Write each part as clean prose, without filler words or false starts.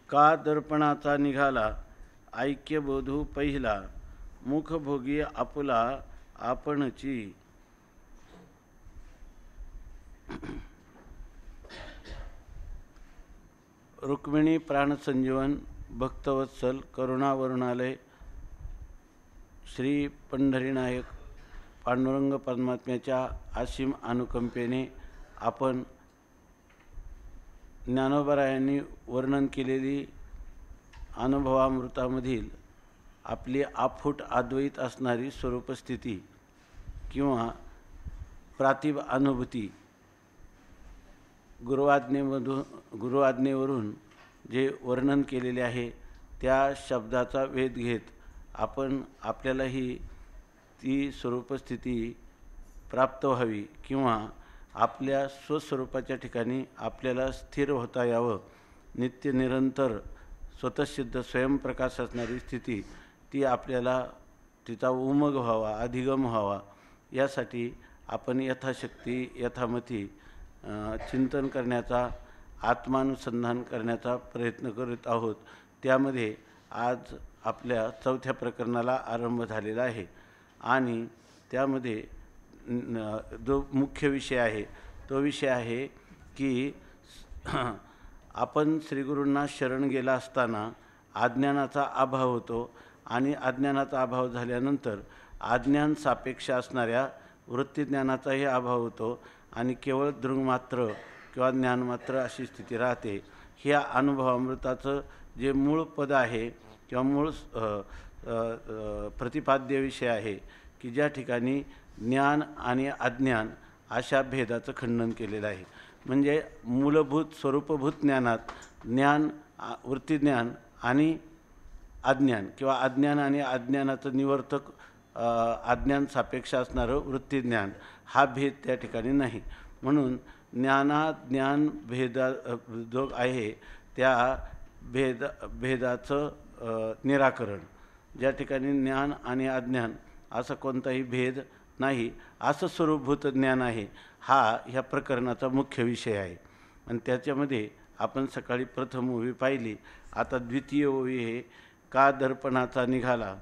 का दर्पणाचा निघाला ऐक्यबोधू पहिला, मुखभोगी आपुला आपणची. रुक्मिणी प्राणसंजीवन भक्तवत्सल करुणावरुणालय श्री पंढरीनायक पांडुरंग परमात्म्याच्या असीम अनुकंपेने आपण ज्ञानोबरायांनी वर्णन केलेली अनुभवामृतामधील आपली आफूट अद्वैत असणारी स्वरूपस्थिती किंवा प्रातिभ अनुभूती गुरुआज्ञेवरून जे वर्णन केलेले आहे त्या शब्दाचा वेध घेत आपण आपल्यालाही ती स्वरूपस्थिती प्राप्त व्हावी किंवा आपल्या स्वस्वरूपाच्या ठिकाणी आपल्याला स्थिर होता यावं, नित्य निरंतर स्वतःसिद्ध स्वयंप्रकाश असणारी स्थिती ती आपल्याला तिचा उमग व्हावा, अधिगम व्हावा, यासाठी आपण यथाशक्ती यथामती चिंतन करण्याचा, आत्मानुसंधान करण्याचा प्रयत्न करत आहोत. त्यामध्ये आज आपल्या चौथ्या प्रकरणाला आरंभ झालेला आहे आणि त्यामध्ये जो मुख्य विषय आहे तो विषय आहे की आपण श्रीगुरूंना शरण गेला असताना अज्ञानाचा अभाव होतो आणि अज्ञानाचा अभाव झाल्यानंतर अज्ञान सापेक्ष असणाऱ्या वृत्तीज्ञानाचाही अभाव होतो आणि केवळ दृंगमात्र किंवा ज्ञानमात्र अशी स्थिती राहते. ह्या अनुभवामृताचं जे मूळ पद आहे किंवा मूळ प्रतिपाद्य विषय आहे की ज्या ठिकाणी ज्ञान आणि अज्ञान अशा भेदाचं खंडन केलेलं आहे. म्हणजे मूलभूत स्वरूपभूत ज्ञानात ज्ञान, वृत्तीज्ञान आणि अज्ञान किंवा अज्ञान आणि अज्ञानाचं निवर्तक अज्ञान सापेक्ष असणारं वृत्तीज्ञान हा भेद त्या ठिकाणी नाही. म्हणून ज्ञानाज्ञान भेदा जो आहे त्या भेदाचं निराकरण, ज्या ठिकाणी ज्ञान आणि अज्ञान असा कोणताही भेद नाही असं स्वरूपभूत ज्ञान आहे, हा ह्या प्रकरणाचा मुख्य विषय आहे. आणि त्याच्यामध्ये आपण सकाळी प्रथम ओवी पाहिली, आता द्वितीय ओवी हे का दर्पणाचा निघाला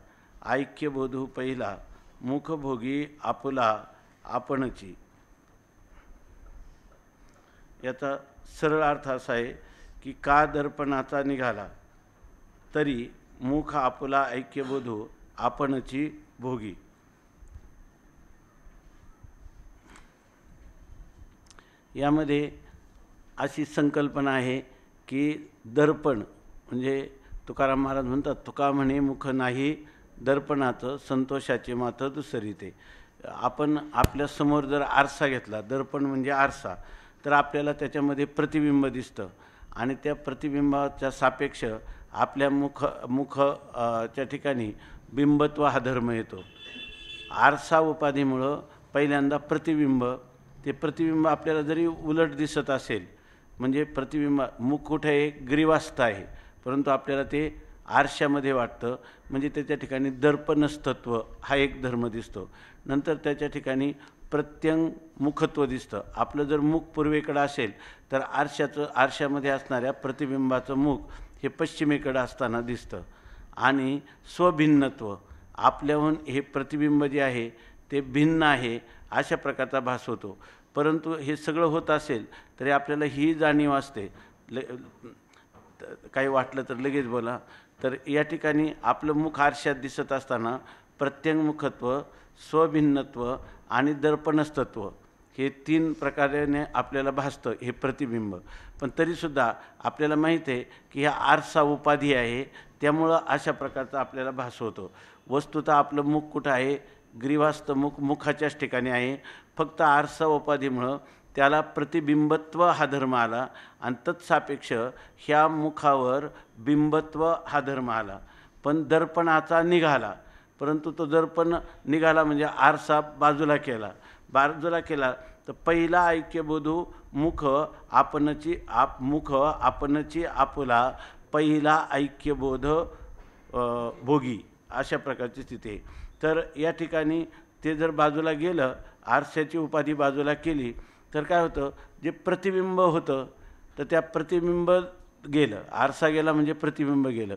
ऐक्यबोधू पहिला, मुखभोगी आपुला आपणची. याचा सरळ अर्थ असा आहे की का दर्पणाचा निघाला तरी मुख आपुला ऐक्यबोधू आपणची भोगी. यामध्ये अशी संकल्पना आहे की दर्पण म्हणजे तुकाराम महाराज म्हणतात, तुका म्हणे मुख नाही दर्पणाचं संतोषाचे मात्र दुसरी ते. आपण आपल्या समोर जर आरसा घेतला, दर्पण म्हणजे आरसा, तर आपल्याला त्याच्यामध्ये प्रतिबिंब दिसतं आणि त्या प्रतिबिंबाच्या सापेक्ष आपल्या मुखच्या ठिकाणी बिंबत्व हा धर्म येतो. आरसा उपाधीमुळं पहिल्यांदा प्रतिबिंब, ते प्रतिबिंब आपल्याला जरी उलट दिसत असेल, म्हणजे प्रतिबिंब मुख कुठे आहे, ग्रीवास्थ आहे, परंतु आपल्याला ते आरशामध्ये वाटतं, म्हणजे त्याच्या ठिकाणी दर्पणस्तत्व हा एक धर्म दिसतो. नंतर त्याच्या ठिकाणी प्रत्यंग मुखत्व दिसतं. आपलं जर मुख पूर्वेकडं असेल तर आरशामध्ये असणाऱ्या प्रतिबिंबाचं मुख हे पश्चिमेकडं असताना दिसतं. आणि स्वभिन्नत्व, आपल्याहून हे प्रतिबिंब जे आहे ते भिन्न आहे अशा प्रकारचा भास होतो. परंतु हे सगळं होत असेल तरी आपल्याला ही जाणीव असते, काही वाटलं तर लगेच बोला. तर या ठिकाणी आपलं मुख आरशात दिसत असताना प्रत्यंगमुखत्व, स्वभिन्नत्व आणि दर्पणस्तत्व हे तीन प्रकाराने आपल्याला भासतं हे प्रतिबिंब. पण तरीसुद्धा आपल्याला माहीत आहे की ह्या आरसा उपाधी आहे, त्यामुळं अशा प्रकारचा आपल्याला भास होतो. वस्तुतः आपलं मुख कुठं आहे, ग्रीवास्थ मुख मुखाच्याच ठिकाणी आहे, फक्त आरसा उपाधीमुळं त्याला प्रतिबिंबत्व हा धर्म आला आणि तत्सापेक्ष ह्या मुखावर बिंबत्व हा धर्म आला. पण दर्पणाचा निघाला, परंतु तो दर्पण निघाला म्हणजे आरसा बाजूला केला तर पहिला ऐक्यबोधू मुख आपणची आपुला पहिला ऐक्यबोध भोगी अशा प्रकारची स्थिती आहे. तर या ठिकाणी ते जर बाजूला गेलं, आरशाची उपाधी बाजूला केली तर काय होतं, जे प्रतिबिंब होतं तर त्या प्रतिबिंब गेलं, आरसा गेला म्हणजे प्रतिबिंब गेलं.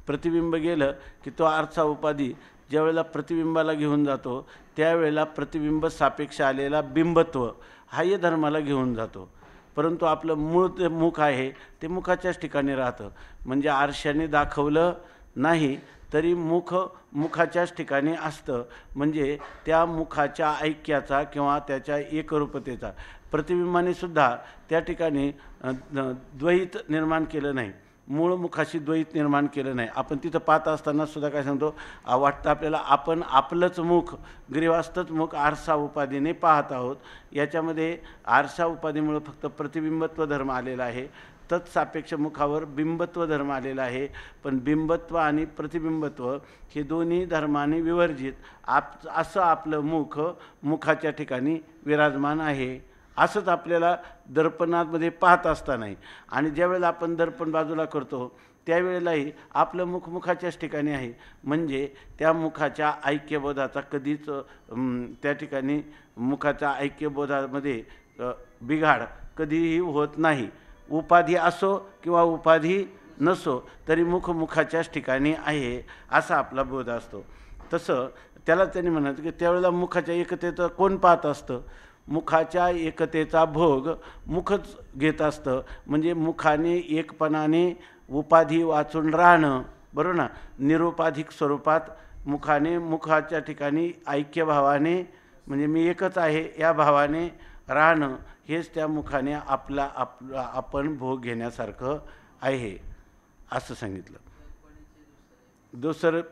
प्रतिबिंब गेलं की तो आरसा उपाधी ज्यावेळेला प्रतिबिंबाला घेऊन जातो त्यावेळेला प्रतिबिंब सापेक्ष आलेला बिंबत्व हाही धर्माला घेऊन जातो. परंतु आपलं मूळ ते मुख आहे ते मुखाच्याच ठिकाणी राहतं. म्हणजे आरशाने दाखवलं नाही तरी मुखाच्याच ठिकाणी असतं. म्हणजे त्या मुखाच्या ऐक्याचा किंवा त्याच्या एकरूपतेचा प्रतिबिंबाने सुद्धा त्या ठिकाणी द्वैत निर्माण केलं नाही, मूळ मुखाशी द्वैत निर्माण केलं नाही. आपण तिथं पाहत असताना सुद्धा काय सांगतो, वाटतं आपल्याला आपण आपलंच मुख, ग्रीवास्तच मुख आरसा उपाधीने पाहत आहोत. याच्यामध्ये आरसा उपाधीमुळे फक्त प्रतिबिंबत्व धर्म आलेला आहे, तत्सापेक्ष मुखावर बिंबत्व धर्म आलेला आहे. पण बिंबत्व आणि प्रतिबिंबत्व हे दोन्ही धर्माने विवर्जित असं आपलं मुखाच्या ठिकाणी विराजमान आहे. असंच आपल्याला दर्पणामध्ये पाहत असतानाही आणि ज्यावेळेला आपण दर्पण बाजूला करतो त्यावेळेलाही आपलं मुखाच्याच ठिकाणी आहे. म्हणजे त्या मुखाच्या ऐक्यबोधाचा कधीच त्या ठिकाणी मुखाच्या ऐक्यबोधामध्ये बिघाड कधीही होत नाही. उपाधी असो किंवा उपाधी नसो तरी मुखाच्याच ठिकाणी आहे असा आपला बोध असतो. तसं त्याला त्यांनी म्हणायचं की त्यावेळेला मुखाच्या एकतेचं कोण पाहत असतं, मुखाच्या एकतेचा भोग मुखच घेत असतं. म्हणजे मुखाने एकपणाने उपाधी वाचून राहणं, बरोबर ना, निरुपाधिक स्वरूपात मुखाने मुखाच्या ठिकाणी ऐक्यभावाने म्हणजे मी एकच आहे या भावाने राहणं हेच त्या मुखाने आपण भोग घेण्यासारखं आहे असं सांगितलं.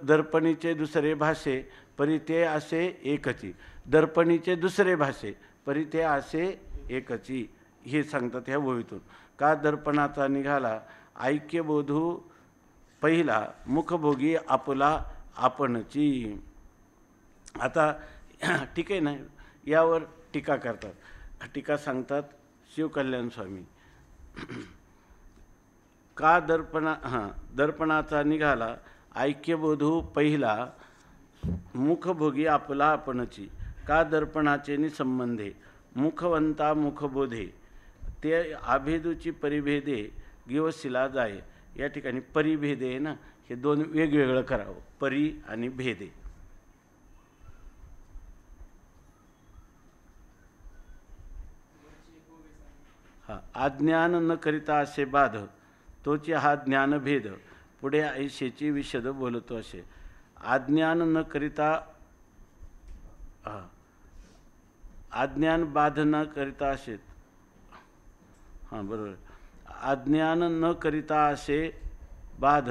दर्पणीचे दुसरे भाषे परी ते असे एकची. दर्पणीचे दुसरे भाषे परी ते असे एकची हे सांगतात ह्या ओळीतून. का दर्पणाचा निघाला ऐक्यबोधू पहिला, मुखभोगी आपुला आपणची. आता ठीक आहे ना, यावर टीका करतात. टीका सांगतात शिवकल्याण स्वामी. का दर्पणाचा निघाला ऐक्यबोधू पहिला, मुखभोगी आपला आपणची. का दर्पणाचे निसंबंधे मुखवंता मुखबोधे, ते आभेदूची परिभेदे गिवसिला जाय. या ठिकाणी परिभेदे आहे ना, हे दोन वेगवेगळं करावं, परी आणि भेदे. अज्ञान न करिता असे बाध, तोची हा ज्ञानभेद पुढे ऐशेची विशद बोलतो असे. अज्ञान न करिता, अज्ञान बाध न करिता असे, बरोबर. अज्ञान न करिता असे बाध,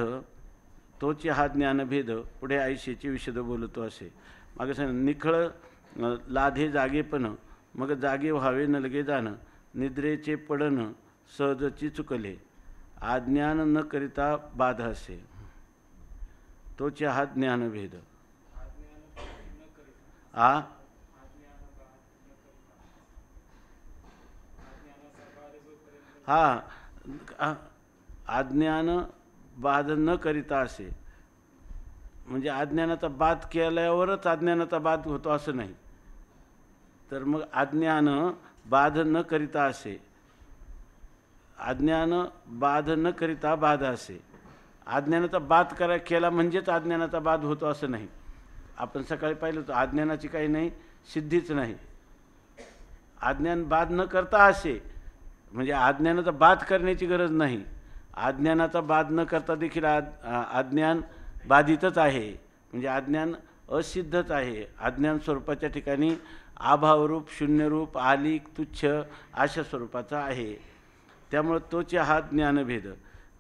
तोची हा ज्ञानभेद पुढे ऐशेची विशद बोलतो असे. मागे सांग, निखळ लाधे जागेपण मग जागे व्हावे न लगे जाणं, निद्रेचे पडण सहजची चुकले. अज्ञान न करिता बाध असे, तोचे हा ज्ञानभेद. अज्ञान बाध न करिता असे म्हणजे अज्ञानाचा बाध केल्यावरच अज्ञानाचा बाध होतो असं नाही. तर मग अज्ञान बाध न करिता असे, अज्ञान बाध न करिता बाध असे. अज्ञानाचा बाध केला म्हणजेच अज्ञानाचा बाध होतो असं नाही. आपण सकाळी पाहिलं होतं अज्ञानाची काही नाही सिद्धीच नाही. अज्ञान बाध न करता असे म्हणजे अज्ञानाचा बाध करण्याची गरज नाही. अज्ञानाचा बाध न करता देखील अज्ञान बाधितच आहे. म्हणजे अज्ञान असिद्धच आहे. अज्ञान स्वरूपाच्या ठिकाणी अभावरूप, शून्यरूप, आलिक, तुच्छ अशा स्वरूपाचा आहे. त्यामुळे तोचे हा ज्ञानभेद.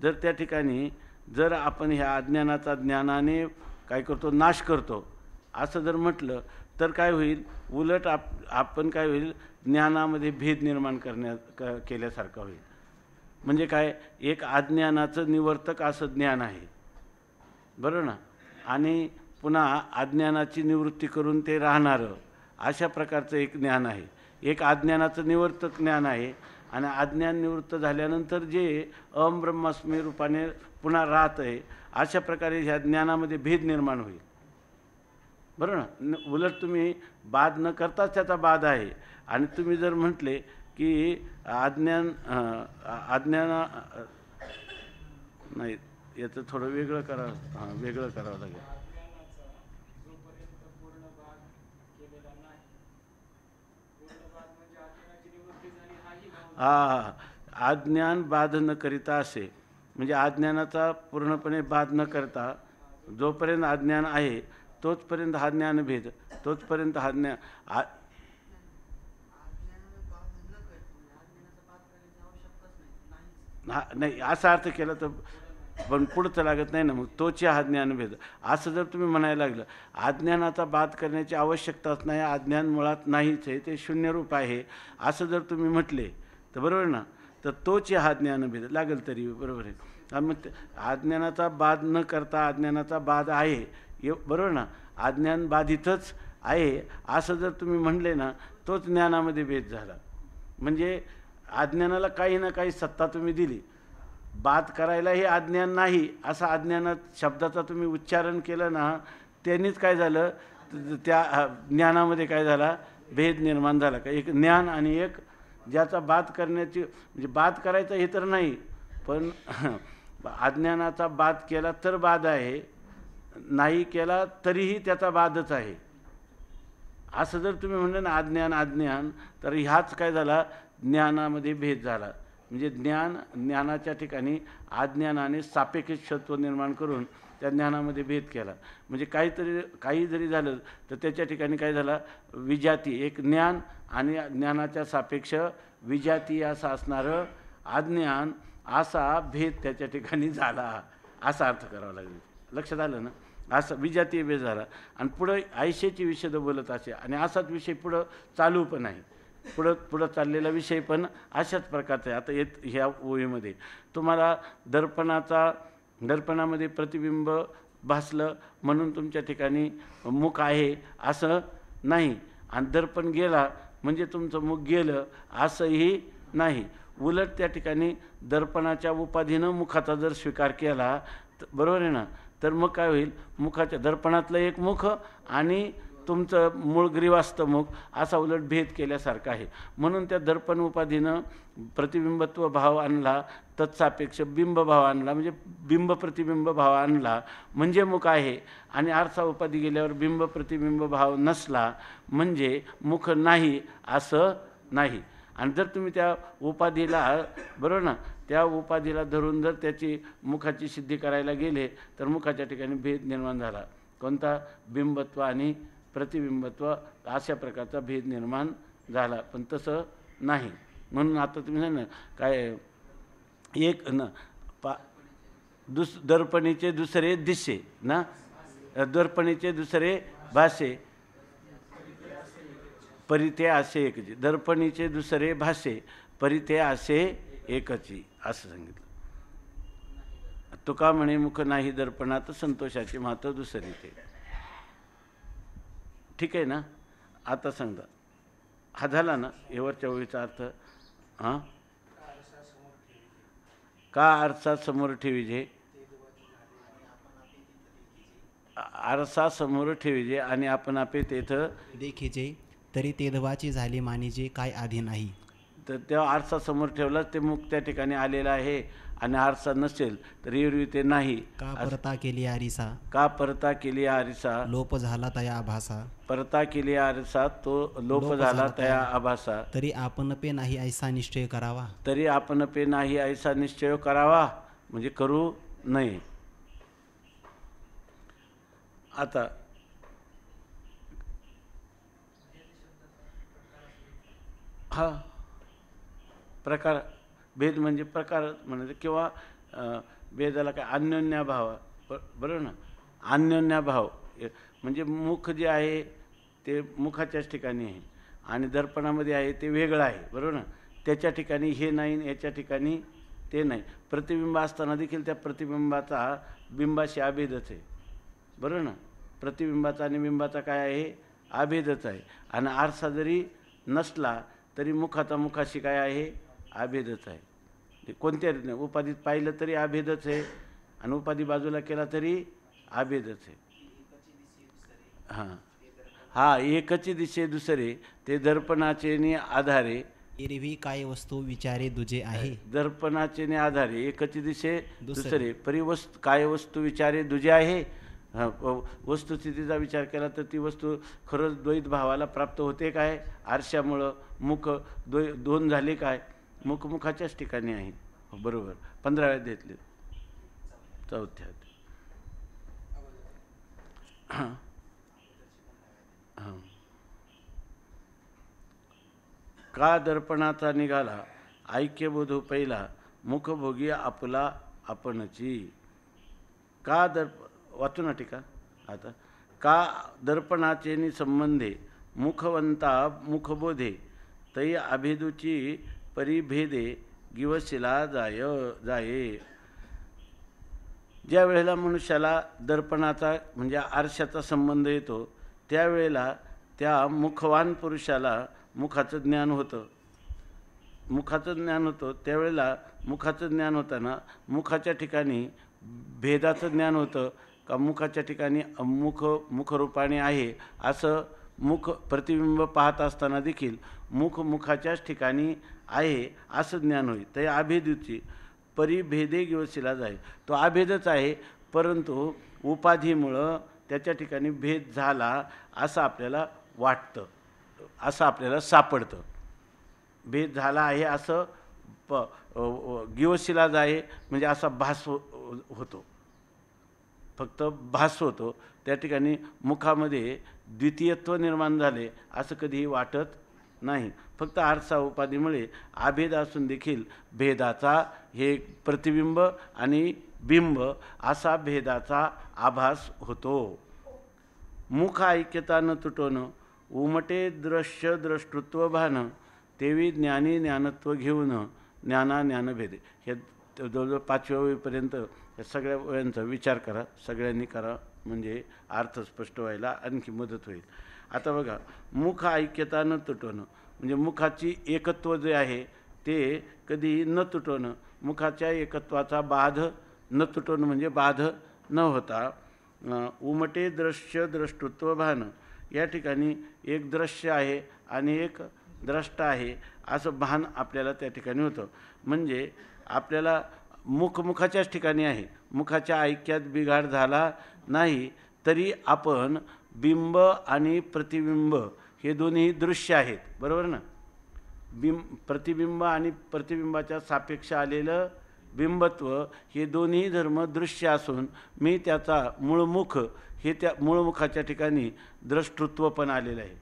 जर त्या ठिकाणी जर आपण ह्या अज्ञानाचा ज्ञानाने काय करतो, नाश करतो असं जर म्हटलं तर काय होईल, उलट आपण काय होईल, ज्ञानामध्ये भेद निर्माण केल्यासारखं होईल. म्हणजे काय, एक अज्ञानाचं निवर्तक असं ज्ञान आहे, बरं ना, आणि पुन्हा अज्ञानाची निवृत्ती करून ते राहणारं अशा प्रकारचं एक ज्ञान आहे. एक अज्ञानाचं निवर्तक ज्ञान आहे आणि अज्ञान निवृत्त झाल्यानंतर जे अहम ब्रह्मास्मी रूपाने पुन्हा राहत आहे अशा प्रकारे ह्या ज्ञानामध्ये भेद निर्माण होईल, बरं ना. उलट तुम्ही बाध न करताच त्याचा बाध आहे. आणि तुम्ही जर म्हटले की नाही, याचं थोडं वेगळं करावं. हां, वेगळं करावं लागेल. हा, अज्ञान बाध न करिता असे, म्हणजे अज्ञानाचा पूर्णपणे बाध न करता जोपर्यंत अज्ञान आहे तोचपर्यंत हा ज्ञानभेद, तोचपर्यंत हा हा नाही असा अर्थ केला तर पण पुढचं लागत नाही ना. मग तोची हा ज्ञानभेद असं जर तुम्ही म्हणायला लागलं, अज्ञानाचा बाध करण्याची आवश्यकताच नाही, अज्ञान मुळात नाहीच आहे, ते शून्यरूप आहे, असं जर तुम्ही म्हटले तर बरोबर ना. तर तोची हा ज्ञानभेद लागेल तरी बरोबर आहे. आणि मग अज्ञानाचा बाध न करता अज्ञानाचा बाध आहे बरोबर ना. अज्ञान बाधितच आहे असं जर तुम्ही म्हणले ना, तोच ज्ञानामध्ये भेद झाला. म्हणजे अज्ञानाला काही ना काही सत्ता तुम्ही दिली, बात करायलाही अज्ञान नाही असा अज्ञानात शब्दाचा तुम्ही उच्चारण केलं ना, त्यांनीच काय झालं, त्या ज्ञानामध्ये काय झाला, भेद निर्माण झाला. का एक ज्ञान आणि एक ज्याचा बात करण्याची, म्हणजे बात करायचा हे तर नाही, पण अज्ञानाचा बात केला तर बाध आहे, नाही केला तरीही त्याचा बाधच आहे. असं जर तुम्ही म्हणलं ना अज्ञान अज्ञान, तर ह्याच काय झाला, ज्ञानामध्ये भेद झाला. म्हणजे ज्ञानाच्या ठिकाणी अज्ञानाने सापेक्षत्व निर्माण करून त्या ज्ञानामध्ये भेद केला. म्हणजे काही जरी झालं तर त्याच्या ठिकाणी काय झाला, विजाती, एक ज्ञान आणि ज्ञानाच्या सापेक्ष विजाती असं असणारं अज्ञान, असा भेद त्याच्या ठिकाणी झाला, असा अर्थ करावा लागेल. लक्षात आलं ना. असं विजातीय भेद झाला. आणि पुढं आयशेची विषय बोलत असे, आणि असाच विषय पुढं चालू पण आहे. पुढं चाललेला विषय पण अशाच प्रकारचा आहे. आता ह्या ओळीमध्ये तुम्हाला दर्पणामध्ये प्रतिबिंब भासलं म्हणून तुमच्या ठिकाणी मुख आहे असं नाही, आणि दर्पण गेला म्हणजे तुमचं मुख गेलं असंही नाही. उलट त्या ठिकाणी दर्पणाच्या उपाधीनं मुखाचा जर स्वीकार केला तर बरोबर आहे ना, तर मग काय होईल, मुखाच्या दर्पणातलं एक मुख आणि तुमचं मूळ ग्रीवास्त मुख असा उलट भेद केल्यासारखा आहे. म्हणून त्या दर्पण उपाधीनं प्रतिबिंबत्व भाव आणला, तत्सापेक्ष बिंब भाव आणला, म्हणजे बिंब प्रतिबिंब भाव आणला म्हणजे मुख आहे. आणि आरसा उपाधी गेल्यावर बिंब प्रतिबिंब भाव नसला म्हणजे मुख नाही असं नाही. आणि जर तुम्ही त्या उपाधीला बरोबर ना, त्या उपाधीला धरून जर त्याची मुखाची सिद्धी करायला गेले तर मुखाच्या ठिकाणी भेद निर्माण झाला. कोणता, बिंबत्व आणि प्रतिबिंबत्व अशा प्रकारचा भेद निर्माण झाला. पण तसं नाही. म्हणून आता तुम्ही ना काय एक न दर्पणीचे दुसरे दिसे ना, दर्पणीचे दुसरे भासे, परिते असे एकची. दर्पणीचे दुसरे भासे, परिते असे एकची, असं सांगितलं. तुका म्हणे मुख नाही दर्पणात, संतोषाची मात दुसरी ते. ठीक आहे ना. आता सांगा, हा झाला ना एवढच्या ओळीचा अर्थ. हां, का आरसा समोर ठेवीजे, आरसा समोर ठेवीजे आणि आपण आपे तेथं देखीजे, तरी तेधवाची झाली मानीजे काय आधी नाही. तर तेव्हा आरसा समोर ठेवला ते मुख त्या ठिकाणी आलेला आहे, आणि आरसा नसेल तर एरवी ते नाही. का परता केली आरिसा, का परता केली आरिसा, लोप झाला तया आभासा. परता केली आरसा तो लोप झाला तया आभासा. तरी आपण पे नाही ऐसा निश्चय करावा. तरी आपण पे नाही ऐसा निश्चय करावा, म्हणजे करू नये. आता हा प्रकार, भेद म्हणजे प्रकार म्हणायचं, किंवा भेदाला काय अन्योन्याभाव, बरोबर ना. अन्योन्याभाव म्हणजे मुख जे आहे ते मुखाच्याच ठिकाणी आहे, आणि दर्पणामध्ये आहे ते वेगळं आहे, बरोबर ना. त्याच्या ठिकाणी हे नाही, याच्या ठिकाणी ते नाही. प्रतिबिंब असताना देखील त्या प्रतिबिंबाचा बिंबाशी अभेदच आहे, बरोबर ना. प्रतिबिंबाचा आणि बिंबाचा काय आहे, अभेदच आहे. आणि आरसा जरी नसला तरी मुखाचा मुखाशी काय आहे, अभेदच आहे. कोणत्या उपाधीत पाहिलं तरी अभेदच आहे, आणि उपाधी बाजूला केला तरी अभेदच आहे. हां, हा एकची दिशे दुसरे, ते दर्पणाचे आधारे एरवी काय वस्तू विचारे दुजे आहे. दर्पणाचे ने आधारे एकची दिसे दुसरे. दुसरे परिवस्तू काय वस्तू विचारे दुजे आहे. वस्तुस्थितीचा विचार केला तर ती वस्तू खरंच द्वैत भावाला प्राप्त होते काय. आरशामुळं मुख दोन झाले काय. मुखाच्याच ठिकाणी आहे. बरोबर 15व्या घेतले 4थ्यात. हां हां. का दर्पणाचा निघाला ऐक्यबोधू पहिला मुखभोगी आपला आपणची. का वाचू ना टीका आता. का दर्पणाचे नि संबंधे मुखवंता मुखबोधे तै अभेदूची परिभेदे गिवशिला जाये. ज्या वेळेला मनुष्याला दर्पणाचा म्हणजे आरशाचा संबंध येतो त्यावेळेला त्या मुखवान पुरुषाला मुखाचं ज्ञान होतं. मुखाचं ज्ञान होतं त्यावेळेला मुखाचं ज्ञान होताना मुखाच्या ठिकाणी भेदाचं ज्ञान होतं का मुखाच्या ठिकाणी मुखरूपाने आहे असं मुख प्रतिबिंब पाहत असताना देखील मुखाच्याच ठिकाणी आहे असं ज्ञान होईल. तर अभेदूची परिभेदे गिवशिला जाईल. तो अभेदच आहे परंतु उपाधीमुळं त्याच्या ठिकाणी भेद झाला असं आपल्याला वाटतं, असं आपल्याला सापडतं. भेद झाला आहे असं गिवशिला जाय म्हणजे असा भास होतो. फक्त भास होतो. त्या ठिकाणी मुखामध्ये द्वितीयत्व निर्माण झाले असं कधीही वाटत नाही. फक्त आरसा उपाधीमुळे अभेद असून देखील भेदाचा हे प्रतिबिंब आणि बिंब असा भेदाचा आभास होतो. मुख ऐक्यता न तुटवणं उमटे दृश्य द्रष्टृत्व भान तेवी ज्ञानी ज्ञानत्व घेऊन ज्ञाना ज्ञानभेदे. हे जवळजवळ 5व्या वेळेपर्यंत या सगळ्या वेळांचा विचार करा, सगळ्यांनी करा म्हणजे अर्थ स्पष्ट व्हायला आणखी मदत होईल. आता बघा मुख ऐक्यता न तुटवणं म्हणजे मुखाची एकत्व जे आहे ते कधी न तुटवणं. मुखाच्या एकत्वाचा बाध न तुटवणं म्हणजे बाध न होता. उमटे दृश्य द्रष्टृत्व भान या ठिकाणी एक दृश्य आहे आणि एक द्रष्टा आहे असं भान आपल्याला त्या ठिकाणी होतं. म्हणजे आपल्याला मुखाच्याच ठिकाणी आहे. मुखाच्या ऐक्यात बिघाड झाला नाही तरी आपण बिंब आणि प्रतिबिंब हे दोन्ही दृश्य आहेत. बरोबर ना. प्रतिबिंब आणि प्रतिबिंबाच्या सापेक्ष आलेलं बिंबत्व हे दोन्ही धर्म दृश्य असून मी त्याचा मूळमुख हे त्या मूळमुखाच्या ठिकाणी द्रष्टृत्व पण आलेलं आहे.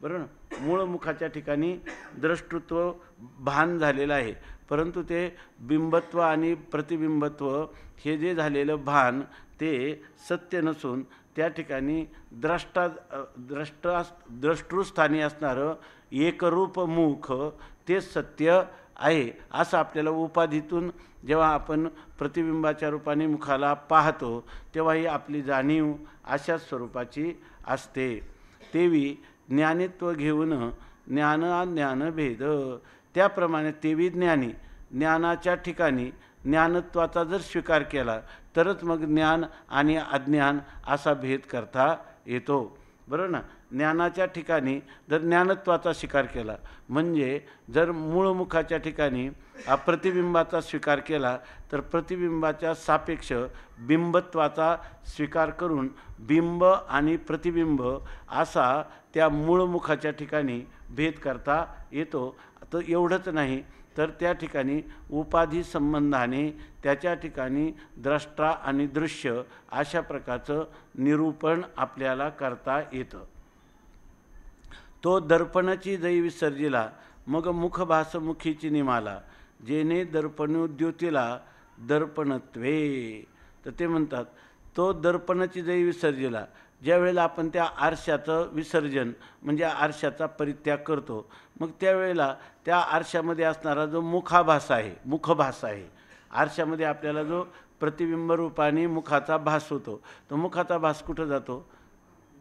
बरोबर ना. मूळमुखाच्या ठिकाणी द्रष्टृत्व भान झालेलं आहे परंतु ते बिंबत्व आणि प्रतिबिंबत्व हे जे झालेलं भान ते सत्य नसून त्या ठिकाणी द्रष्टृस्थानी असणारं एकरूप मुख ते सत्य आहे असं आपल्याला उपाधीतून जेव्हा आपण प्रतिबिंबाच्या रूपाने मुखाला पाहतो तेव्हा ही आपली जाणीव अशाच स्वरूपाची असते. तेवी ज्ञानित्व घेऊन ज्ञानभेद त्याप्रमाणे तेवी ज्ञानी ज्ञानाच्या ठिकाणी ज्ञानत्वाचा जर स्वीकार केला तरच मग ज्ञान आणि अज्ञान असा भेद करता येतो. बरोबर ना. ज्ञानाच्या ठिकाणी जर ज्ञानत्वाचा स्वीकार केला म्हणजे जर मूळमुखाच्या ठिकाणी प्रतिबिंबाचा स्वीकार केला तर प्रतिबिंबाच्या सापेक्ष बिंबत्वाचा स्वीकार करून बिंब आणि प्रतिबिंब असा त्या मूळमुखाच्या ठिकाणी भेद करता येतो. तर एवढंच नाही तर त्या ठिकाणी उपाधी संबंधाने त्याच्या ठिकाणी द्रष्टा आणि दृश्य अशा प्रकारचं निरूपण आपल्याला करता येतं. तो दर्पणाची जै विसर्जिला मग मुखभासमुखीची निमाला जेने दर्पणोद्योतीला दर्पणत्वे. तर ते म्हणतात तो दर्पणाची जै विसर्जिला ज्या वेळेला आपण त्या आरशाचं विसर्जन म्हणजे आरशाचा परित्याग करतो मग त्यावेळेला त्या आरशामध्ये असणारा जो मुखभास आहे आरशामध्ये आपल्याला जो प्रतिबिंब रूपाने मुखाचा भास होतो तो मुखाचा भास कुठं जातो.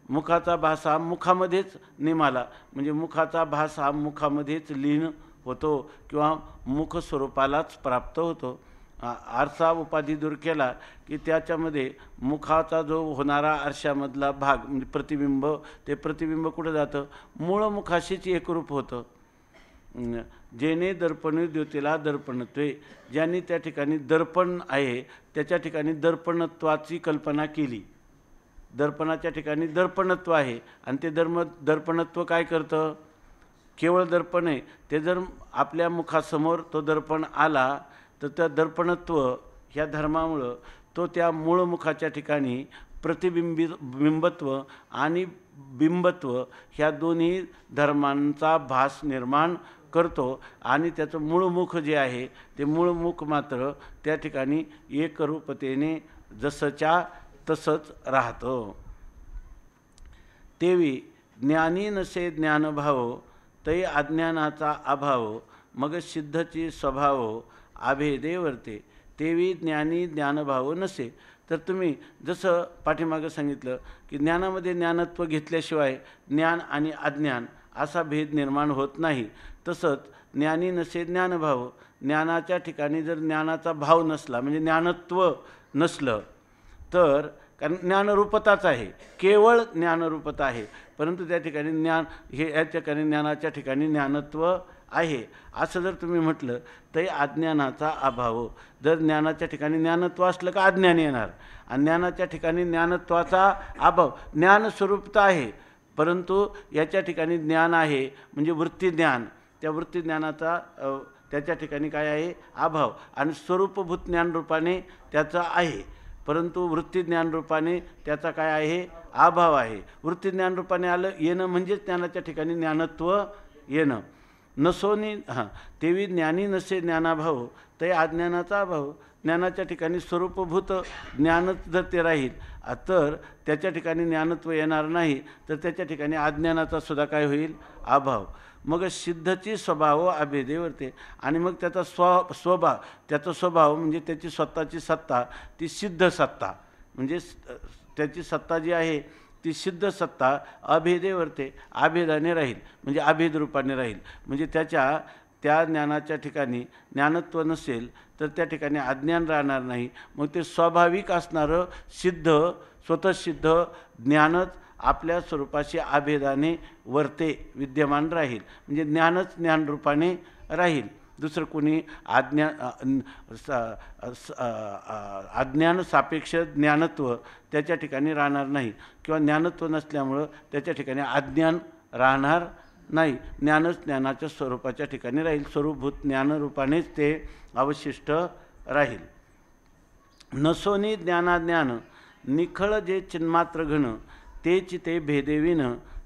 मुखाचा भास हा मुखामध्येच निमाला म्हणजे मुखाचा भास हा मुखामध्येच लीन होतो किंवा मुख स्वरूपालाच प्राप्त होतो. आरसा उपाधी दूर केला की त्याच्यामध्ये मुखाचा जो होणारा आरशामधला भाग म्हणजे प्रतिबिंब ते प्रतिबिंब कुठं जातं मूळ मुखाशीच एकरूप होतं. जेणे दर्पण द्योतीला दर्पणत्वे, ज्यांनी त्या ठिकाणी दर्पण आहे त्याच्या ठिकाणी दर्पणत्वाची कल्पना केली. दर्पणाच्या ठिकाणी दर्पणत्व आहे आणि ते दर्पणत्व काय करतं? केवळ दर्पण आहे ते जर आपल्या मुखासमोर तो दर्पण आला तर त्या दर्पणत्व ह्या धर्मामुळं तो त्या मूळ मुखाच्या ठिकाणी बिंबत्व आणि बिंबत्व ह्या दोन्ही धर्मांचा भास निर्माण करतो आणि त्याचं मूळ मुख जे आहे ते मूळ मुख मात्र त्या ठिकाणी एकरूपतेने जसंच्या तसंच राहतं. तेवी ज्ञानी नसे ज्ञानभाव, तै अज्ञानाचा अभाव, मग सिद्धची स्वभाव आभेदे वर्ते. तेवी ज्ञानी ज्ञानभाव नसे. तर तुम्ही जसं पाठीमागं सांगितलं की ज्ञानामध्ये ज्ञानत्व घेतल्याशिवाय ज्ञान आणि अज्ञान असा भेद निर्माण होत नाही, तसंच ज्ञानी नसे ज्ञानभाव, ज्ञानाच्या ठिकाणी जर ज्ञानाचा भाव नसला म्हणजे ज्ञानत्व नसलं तर, कारण ज्ञानरूपताच आहे, केवळ ज्ञानरूपता आहे, परंतु त्या ठिकाणी ज्ञान हे या ठिकाणी ज्ञानाच्या ठिकाणी ज्ञानत्व आहे असं जर तुम्ही म्हटलं तर अज्ञानाचा अभाव. जर ज्ञानाच्या ठिकाणी ज्ञानत्व असलं का अज्ञान येणार, आणि ज्ञानाच्या ठिकाणी ज्ञानत्वाचा अभाव. ज्ञानस्वरूपता आहे परंतु याच्या ठिकाणी ज्ञान आहे म्हणजे वृत्तीज्ञान, त्या वृत्तीज्ञानाचा त्याच्या ठिकाणी काय आहे? अभाव. आणि स्वरूपभूत ज्ञानरूपाने त्याचा आहे परंतु वृत्तीज्ञान रूपाने त्याचा काय आहे? अभाव आहे. वृत्तीज्ञान रूपाने आलं येणं म्हणजेच ज्ञानाच्या ठिकाणी ज्ञानत्व येणं. नसोनी तेवी ज्ञानी नसे ज्ञानाभाव, ते अज्ञानाचा अभाव. ज्ञानाच्या ठिकाणी स्वरूपभूत ज्ञानच जर ते राहील तर त्याच्या ठिकाणी ज्ञानत्व येणार नाही, तर त्याच्या ठिकाणी अज्ञानाचा सुद्धा काय होईल? अभाव. मग सिद्धची स्वभाव अभेदे वर्ते. आणि मग त्याचा स्वभाव, त्याचा स्वभाव म्हणजे त्याची स्वतःची सत्ता, ती सिद्ध सत्ता म्हणजे त्याची सत्ता जी आहे ती सिद्ध सत्ता अभेदे वर्ते, अभेदाने राहील म्हणजे अभेद रूपाने राहील. म्हणजे त्या ज्ञानाच्या ठिकाणी ज्ञानत्व नसेल तर त्या ठिकाणी अज्ञान राहणार नाही. मग ते स्वाभाविक असणारं सिद्ध स्वतःसिद्ध ज्ञानच आपल्या स्वरूपाशी अभेदाने वर्ते विद्यमान राहील म्हणजे ज्ञानच ज्ञानरूपाने राहील. दुसरं कोणी अज्ञान सापेक्ष ज्ञानत्व त्याच्या ठिकाणी राहणार नाही किंवा ज्ञानत्व नसल्यामुळं त्याच्या ठिकाणी अज्ञान राहणार नाही. ज्ञानच ज्ञानाच्या स्वरूपाच्या ठिकाणी राहील, स्वरूपभूत ज्ञानरूपानेच ते अवशिष्ट राहील. नसोनी ज्ञानाज्ञान, निखळ जे चिन्मात्र घन, तेच ते भेदेविन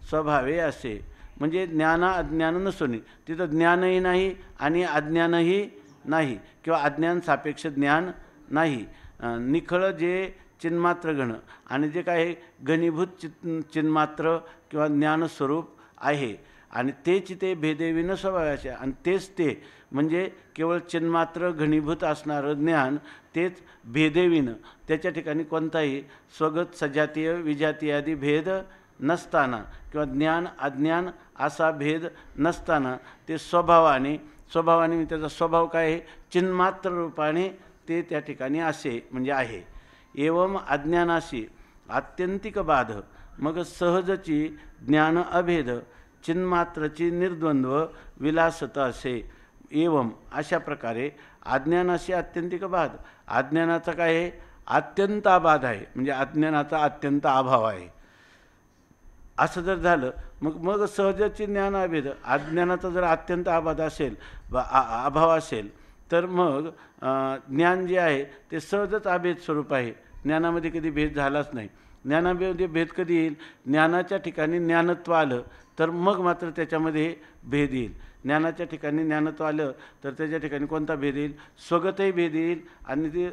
स्वभावे असे. म्हणजे ज्ञान अज्ञान नसोनी, तिथं ज्ञानही नाही आणि अज्ञानही नाही किंवा अज्ञान सापेक्ष ज्ञान नाही. निखळ जे चिन्मात्र घन, आणि जे काय घनीभूत चिन्मात्र किंवा ज्ञानस्वरूप आहे आणि तेच ते भेदेविन स्वभावाचे. आणि तेच ते म्हणजे केवळ चिन्मात्र घनीभूत असणारं ज्ञान तेच भेदेविन, त्याच्या ठिकाणी कोणताही स्वगत सजातीय विजातीय आदी भेद नसताना किंवा ज्ञान अज्ञान असा भेद नसताना ते स्वभावाने त्याचा स्वभाव काय आहे? चिन्मात्र रूपाने ते त्या ठिकाणी असे म्हणजे आहे. एवं अज्ञानाशी आत्यंतिक बाध, मग सहजची ज्ञान अभेद, चिन्मात्रची निर्द्वंद्व विलासता असे. एवं अशा प्रकारे अज्ञानाशी आत्यंतिक बाध, अज्ञानाचा काय आहे? अत्यंत अबाध आहे म्हणजे अज्ञानाचा अत्यंत अभाव आहे. असं जर झालं मग सहजची ज्ञान अभेद, अज्ञानाचा जर अत्यंत अबाध असेल अभाव असेल तर मग ज्ञान जे आहे ते सहजच अभेद स्वरूप आहे. ज्ञानामध्ये कधी भेद झालाच नाही. ज्ञानामध्ये भेद कधी येईल? ज्ञानाच्या ठिकाणी ज्ञानत्व आलं तर मग मात्र त्याच्यामध्ये भेद येईल. ज्ञानाच्या ठिकाणी ज्ञानत्व आलं तर त्याच्या ठिकाणी कोणता भेद येईल? स्वगतही भेद येईल आणि ते